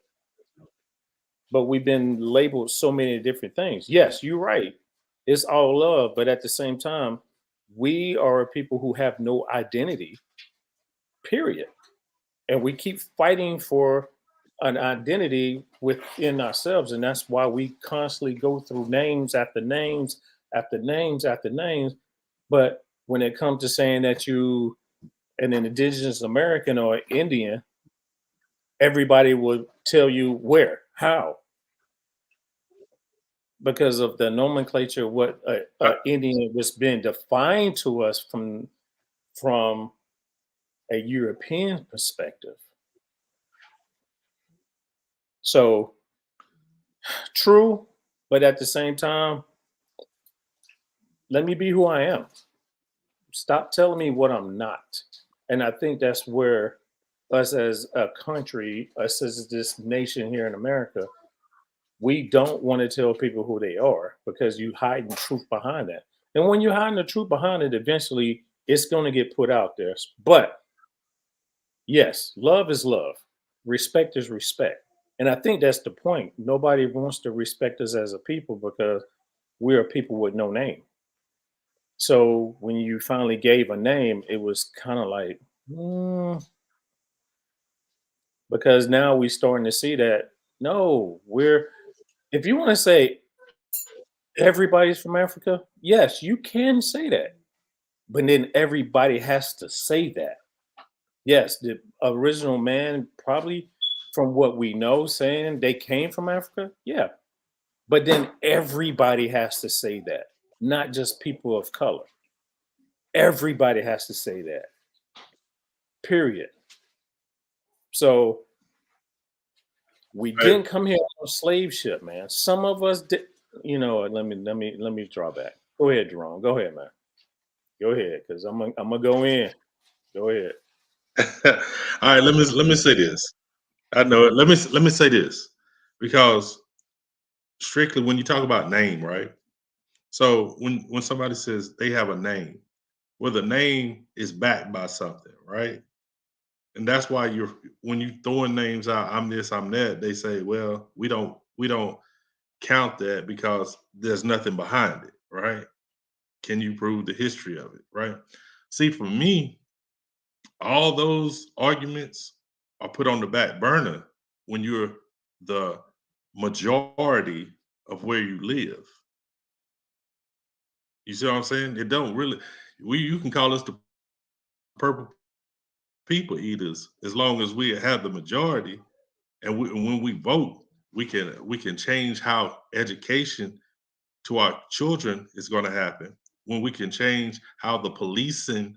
S1: but we've been labeled so many different things. Yes, you're right. It's all love, but at the same time, we are people who have no identity, period. And we keep fighting for an identity within ourselves. And that's why we constantly go through names after names after names after names. But when it comes to saying that you an indigenous American or Indian, everybody will tell you where, how, because of the nomenclature, what Indian was being defined to us from a European perspective. So true, but at the same time, let me be who I am. Stop telling me what I'm not. And I think that's where us as a country, us as this nation here in America, we don't want to tell people who they are because you hide the truth behind that. And when you hide the truth behind it, eventually it's going to get put out there. But yes, love is love. Respect is respect. And I think that's the point. Nobody wants to respect us as a people because we are people with no name. So when you finally gave a name, it was kind of like, because now we're starting to see that no, if you want to say everybody's from Africa, yes, you can say that. But then everybody has to say that. Yes, the original man probably from what we know saying they came from Africa. Yeah. But then everybody has to say that. not just people of color. Everybody has to say that. Period. So we didn't come here on a slave ship, man. Some of us did. You know, let me draw back. Go ahead, Jerome. Go ahead, man. Go ahead, because I'm gonna go in. Go ahead.
S2: All right, let me say this. I know it. Let me say this, because strictly when you talk about name, right? So when somebody says they have a name, well, the name is backed by something, right? And that's why when you throwing names out, I'm this, I'm that, they say, well, we don't count that because there's nothing behind it, right? Can you prove the history of it, right? See, for me, all those arguments are put on the back burner when you're the majority of where you live. You see what I'm saying? It don't really, you can call us the purple people eaters as long as we have the majority, and when we vote, we can change how education to our children is going to happen. When we can change how the policing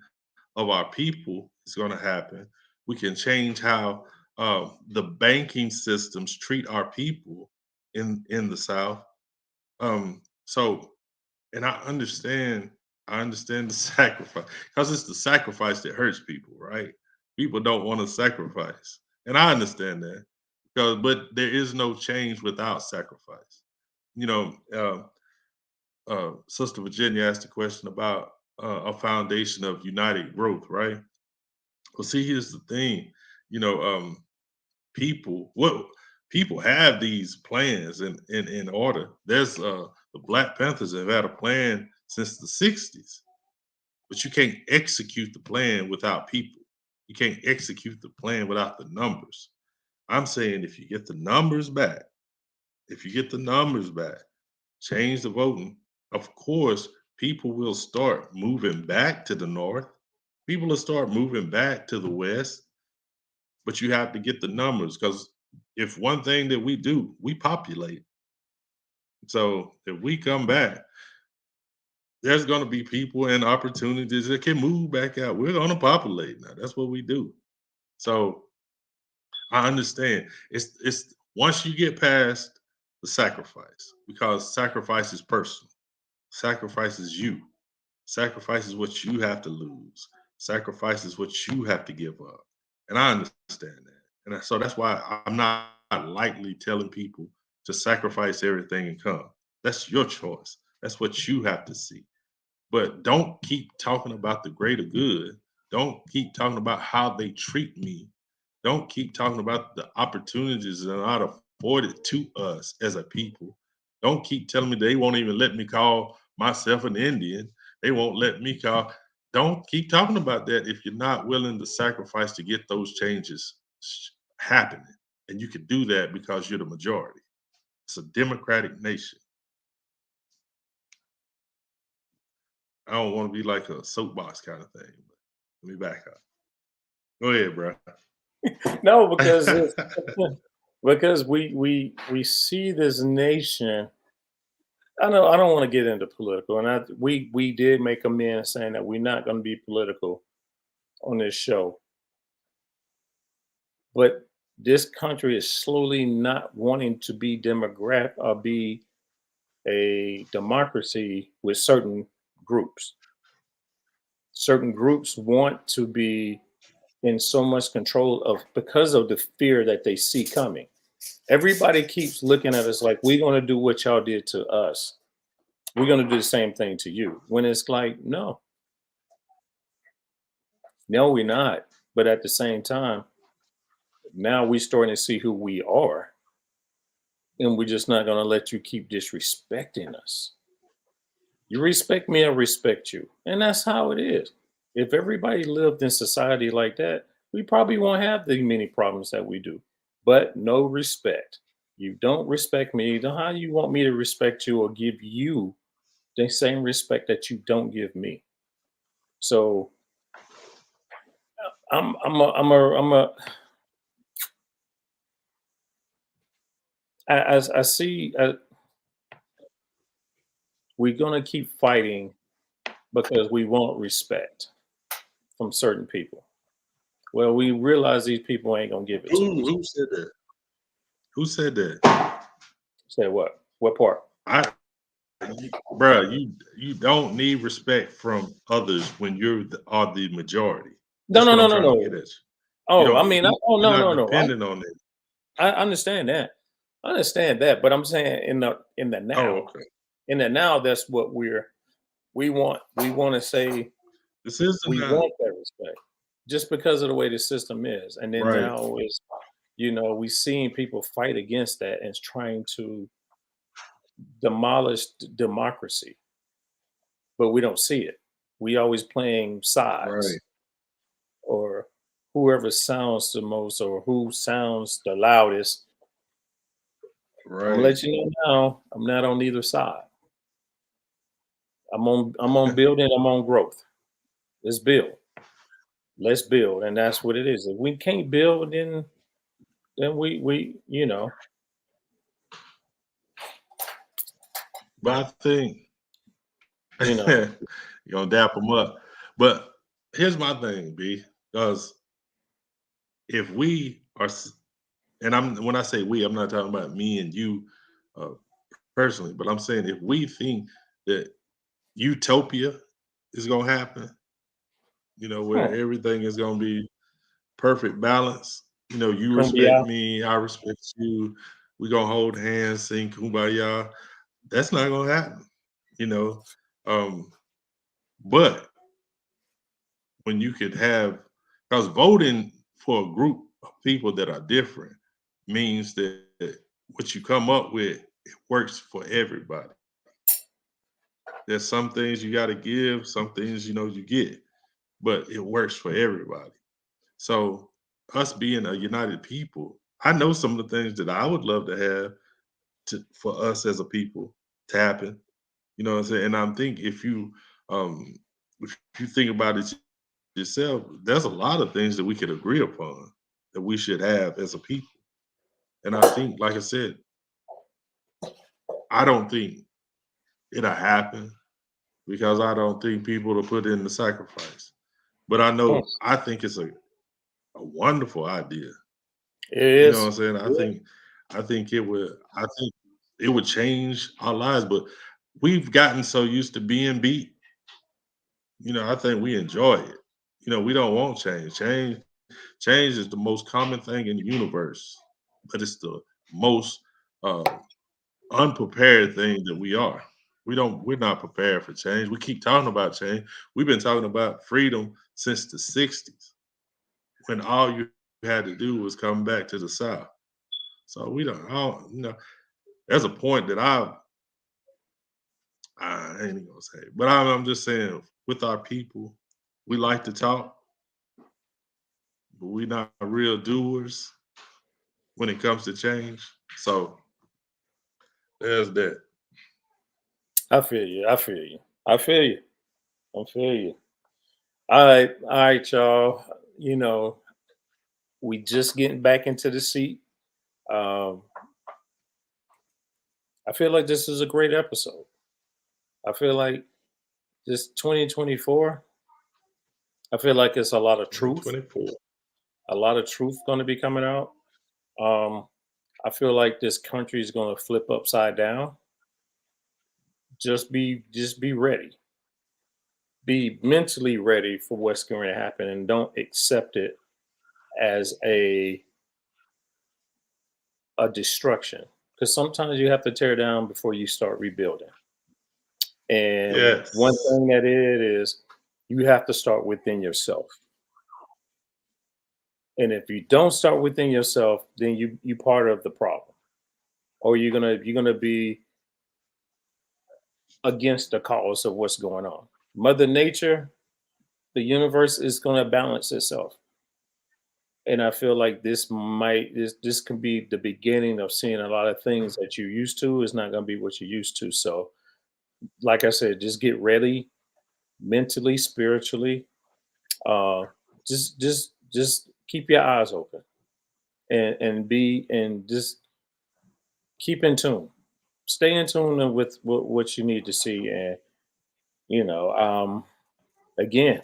S2: of our people is going to happen, we can change how the banking systems treat our people in the South. So, and I understand the sacrifice, because it's the sacrifice that hurts people, right? People don't want to sacrifice, and I understand that, because but there is no change without sacrifice. You know, Sister Virginia asked a question about a foundation of united growth, right? Well, see, here's the thing. You know, people have these plans in order. There's the Black Panthers have had a plan since the '60s, but you can't execute the plan without people. You can't execute the plan without the numbers. I'm saying if you get the numbers back, if you get the numbers back, change the voting, of course, people will start moving back to the north. People will start moving back to the west, but you have to get the numbers, because if one thing that we do, we populate. So if we come back, there's going to be people and opportunities that can move back out. We're going to populate now. That's what we do. So I understand. It's once you get past the sacrifice, because sacrifice is personal. Sacrifice is you. Sacrifice is what you have to lose. Sacrifice is what you have to give up. And I understand that. So that's why I'm not lightly telling people to sacrifice everything and come. That's your choice. That's what you have to see. But don't keep talking about the greater good. Don't keep talking about how they treat me. Don't keep talking about the opportunities that are not afforded to us as a people. Don't keep telling me they won't even let me call myself an Indian. They won't let me call. Don't keep talking about that if you're not willing to sacrifice to get those changes happening. And you can do that because you're the majority. It's a democratic nation. I don't want to be like a soapbox kind of thing. But let me back up. Go ahead, bro.
S1: No, because we see this nation. I don't want to get into political, and we did make amends saying that we're not going to be political on this show. But this country is slowly not wanting to be democrat or be a democracy with certain groups. Certain groups want to be in so much control of because of the fear that they see coming. Everybody keeps looking at us like we're going to do what y'all did to us. We're going to do the same thing to you. When it's like, no, we're not. But at the same time, now we're starting to see who we are. And we're just not going to let you keep disrespecting us. You respect me, I respect you. And that's how it is. If everybody lived in society like that, we probably won't have the many problems that we do. But no respect. You don't respect me. Then how you want me to respect you or give you the same respect that you don't give me? So I see we're gonna keep fighting because we want respect from certain people. Well, we realize these people ain't gonna give it to us.
S2: Who said that? Who said that?
S1: Say what? What part?
S2: I, bro, you don't need respect from others when are the majority.
S1: No,
S2: That's
S1: no,
S2: what
S1: no,
S2: I'm
S1: no,
S2: trying to get
S1: no.
S2: at you.
S1: Oh, I mean, oh
S2: You're
S1: no,
S2: not
S1: no, no.
S2: dependent on it.
S1: I understand that. I understand that, but I'm saying in the
S2: Oh,
S1: now,
S2: okay.
S1: in the now, that's what we want. We want to say
S2: This is
S1: we
S2: not
S1: want that respect, just because of the way the system is. And then
S2: right.
S1: now is, we seeing people fight against that and trying to demolish democracy, but we don't see it. We always playing
S2: Right.
S1: sides, or whoever sounds the most or who sounds the loudest. I'm gonna
S2: Right.
S1: let you know now, I'm not on either side. I'm on building, I'm on growth. Let's build. Let's build. And that's what it is. If we can't build, then we.
S2: But I think
S1: You know.
S2: you're gonna dap them up. But here's my thing, B, because if we are, and when I say we, I'm not talking about me and you uh, personally, but I'm saying if we think that utopia is gonna happen, where
S1: Huh.
S2: everything is gonna be perfect balance. You respect
S1: Kumbaya.
S2: me, I respect you. We gonna hold hands, sing kumbaya. That's not gonna happen, you know. Um, but when you could have, because voting for a group of people that are different means that what you come up with, it works for everybody. There's some things you got to give, some things you get, but it works for everybody. So us being a united people, I know some of the things that I would love to have for us as a people to happen. You know what I'm saying? And I'm thinking um if you think about it yourself, there's a lot of things that we could agree upon that we should have as a people. And I think, like I said, I don't think it'll happen because I don't think people will put in the sacrifice. But
S1: Huh.
S2: I think it's a wonderful idea.
S1: It
S2: You know what I'm
S1: is.
S2: saying? I think it would change our lives, but we've gotten so used to being beat. I think we enjoy it. We don't want change. Change is the most common thing in the universe, but it's the most uh, unprepared thing that we are. We're not prepared for change. We keep talking about change. We've been talking about freedom since the 60s, when all you had to do was come back to the South. So we don't, I don't there's a point that I ain't even gonna say, but I'm just saying, with our people, we like to talk, but we're not real doers when it comes to change. So there's that.
S1: I feel you. I feel you. I feel you. I feel you. All right, y'all. You know, we just getting back into the seat. Um, I feel like this is a great episode. I feel like this 2024, I feel like it's2024. a lot of truth going to be coming out. Um, I feel like this country is going to flip upside down. Just be ready. Be mentally ready for what's going to happen, and don't accept it as a destruction. Because sometimes you have to tear down before you start rebuilding. And one
S2: Yes.
S1: thing that it is, you have to start within yourself. And if you don't start within yourself, then you part of the problem, or you're gonna be against the cause of what's going on. Mother Nature, the universe is gonna balance itself, and I feel like this can be the beginning of seeing a lot of things that you used to is not gonna be what you used to. So, like I said, just get ready mentally, spiritually. Uh, just keep your eyes open and just keep in tune. stay in tune with what you need to see, and you know, again,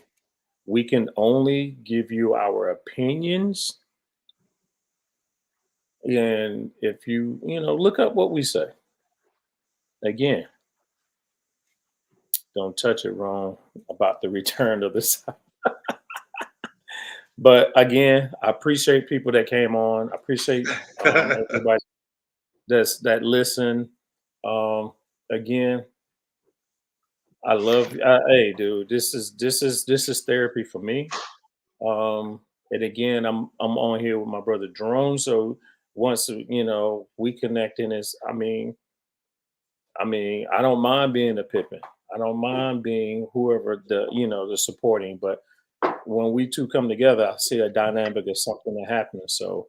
S1: we can only give you our opinions, and if you look up what we say. Again, don't touch it wrong about the return of the South. But again, I appreciate people that came on. I appreciate everybody that listen. Um, again, I love. Hey, dude, this is therapy for me. And again, I'm on here with my brother Jerome. So once we connecting is, I don't mind being a Pippin. I don't mind being whoever the supporting, but when we two come together, I see a dynamic of something that happening. So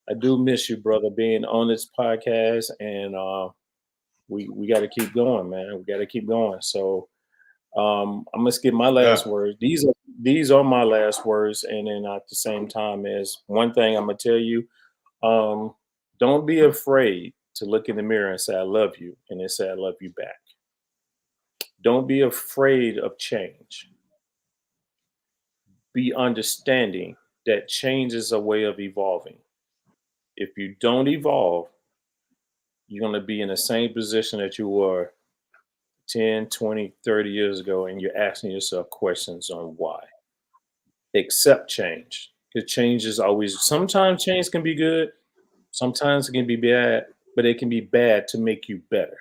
S1: I do miss you, brother, being on this podcast, and we got to keep going, man. We got to keep going. So I'm gonna skip my
S2: Yeah.
S1: last words. These are my last words, and then at the same time, is one thing I'm gonna tell you: um, don't be afraid to look in the mirror and say "I love you," and then say "I love you" back. Don't be afraid of change. Be understanding that change is a way of evolving. If you don't evolve, you're going to be in the same position that you were 10, 20, 30 years ago, and you're asking yourself questions on why. Accept change. Because change is always, sometimes change can be good, sometimes it can be bad, but it can be bad to make you better.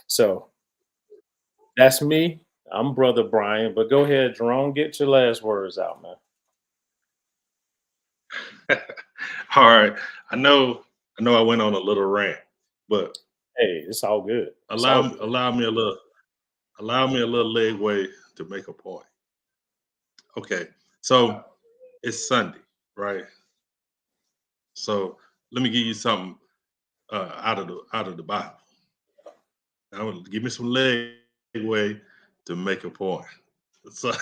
S1: So that's me. I'm Brother Brian, but go ahead, Jerome, get your last words out, man.
S2: All right. I know I went on a little rant, but
S1: Hey, it's all good. It's all
S2: allow
S1: good.
S2: allow me a little leeway to make a point. Okay. So it's Sunday, right? So let me give you something out of the Bible. Now give me some leeway to make a point. So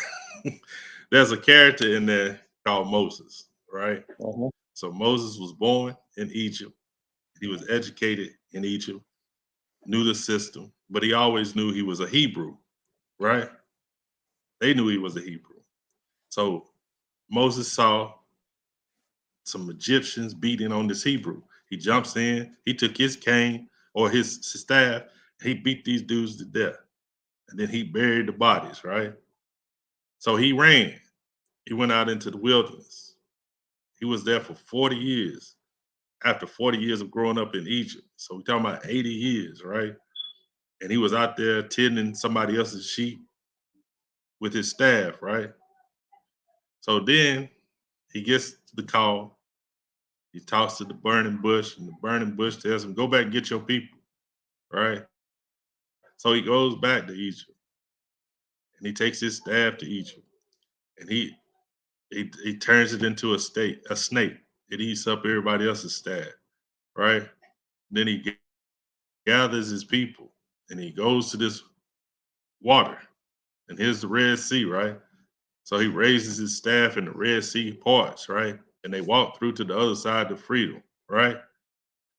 S2: there's a character in there called Moses, right?
S1: Mhm.
S2: So Moses was born in Egypt. He was educated in Egypt, knew the system, but he always knew he was a Hebrew, right? They knew he was a Hebrew. So Moses saw some Egyptians beating on this Hebrew. He jumps in, he took his cane or his staff, he beat these dudes to death. And then he buried the bodies, right? So he ran. He went out into the wilderness. He was there for 40 years after 40 years of growing up in Egypt. So we're talking about 80 years, right? And he was out there tending somebody else's sheep with his staff, right? So then he gets the call. He talks to the burning bush, and the burning bush tells him, "Go back and get your people," right? So he goes back to Egypt, and he takes his staff to Egypt, and he turns it into a snake. It eats up everybody else's staff, right? Then he gathers his people, and he goes to this water, and here's the Red Sea, right? So he raises his staff, and the Red Sea parts, right? And they walk through to the other side to freedom, right?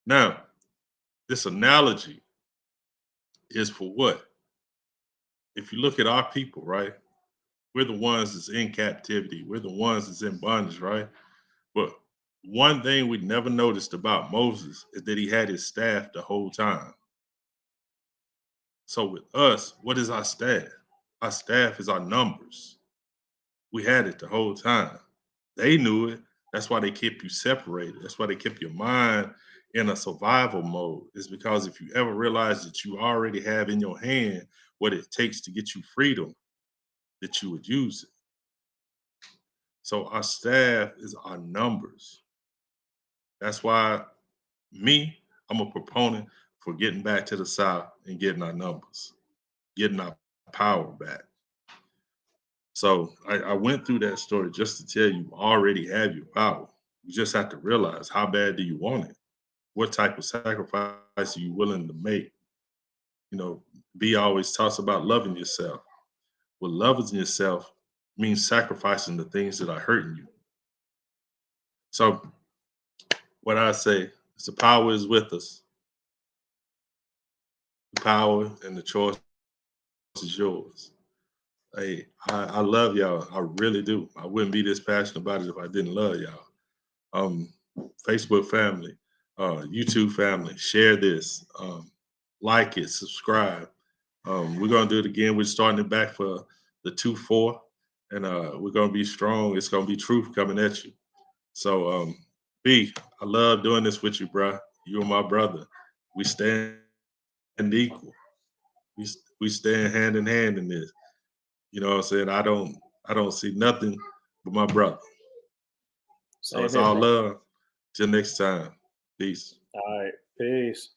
S2: Now, this analogy is for what? If you look at our people, right? We're the ones that's in captivity. We're the ones that's in bondage, right? But one thing we never noticed about Moses is that he had his staff the whole time. So with us, what is our staff? Our staff is our numbers. We had it the whole time. They knew it. That's why they kept you separated. That's why they kept your mind in a survival mode. Is because if you ever realize that you already have in your hand what it takes to get you freedom, that you would use it. So our staff is our numbers. That's why I'm a proponent for getting back to the South and getting our numbers, getting our power back. So I went through that story just to tell you already have your power. You just have to realize how bad do you want it? What type of sacrifice are you willing to make? You know, B always talks about loving yourself. Well, loving yourself means sacrificing the things that are hurting you. So what I say is the power is with us. The power and the choice is yours. Hey, I love y'all. I really do. I wouldn't be this passionate about it if I didn't love y'all. Facebook family, YouTube family, share this, like it, subscribe. We're gonna do it again. We're starting it back for the 2-4, and we're gonna be strong. It's gonna be truth coming at you. So, B, I love doing this with you, bro. You and my brother. We stand equal. We stand hand in hand in this. You know what I'm saying? I don't see nothing but my brother. So
S1: Same
S2: it's
S1: here,
S2: all
S1: bro.
S2: love. Till next time. Peace.
S1: All right. Peace.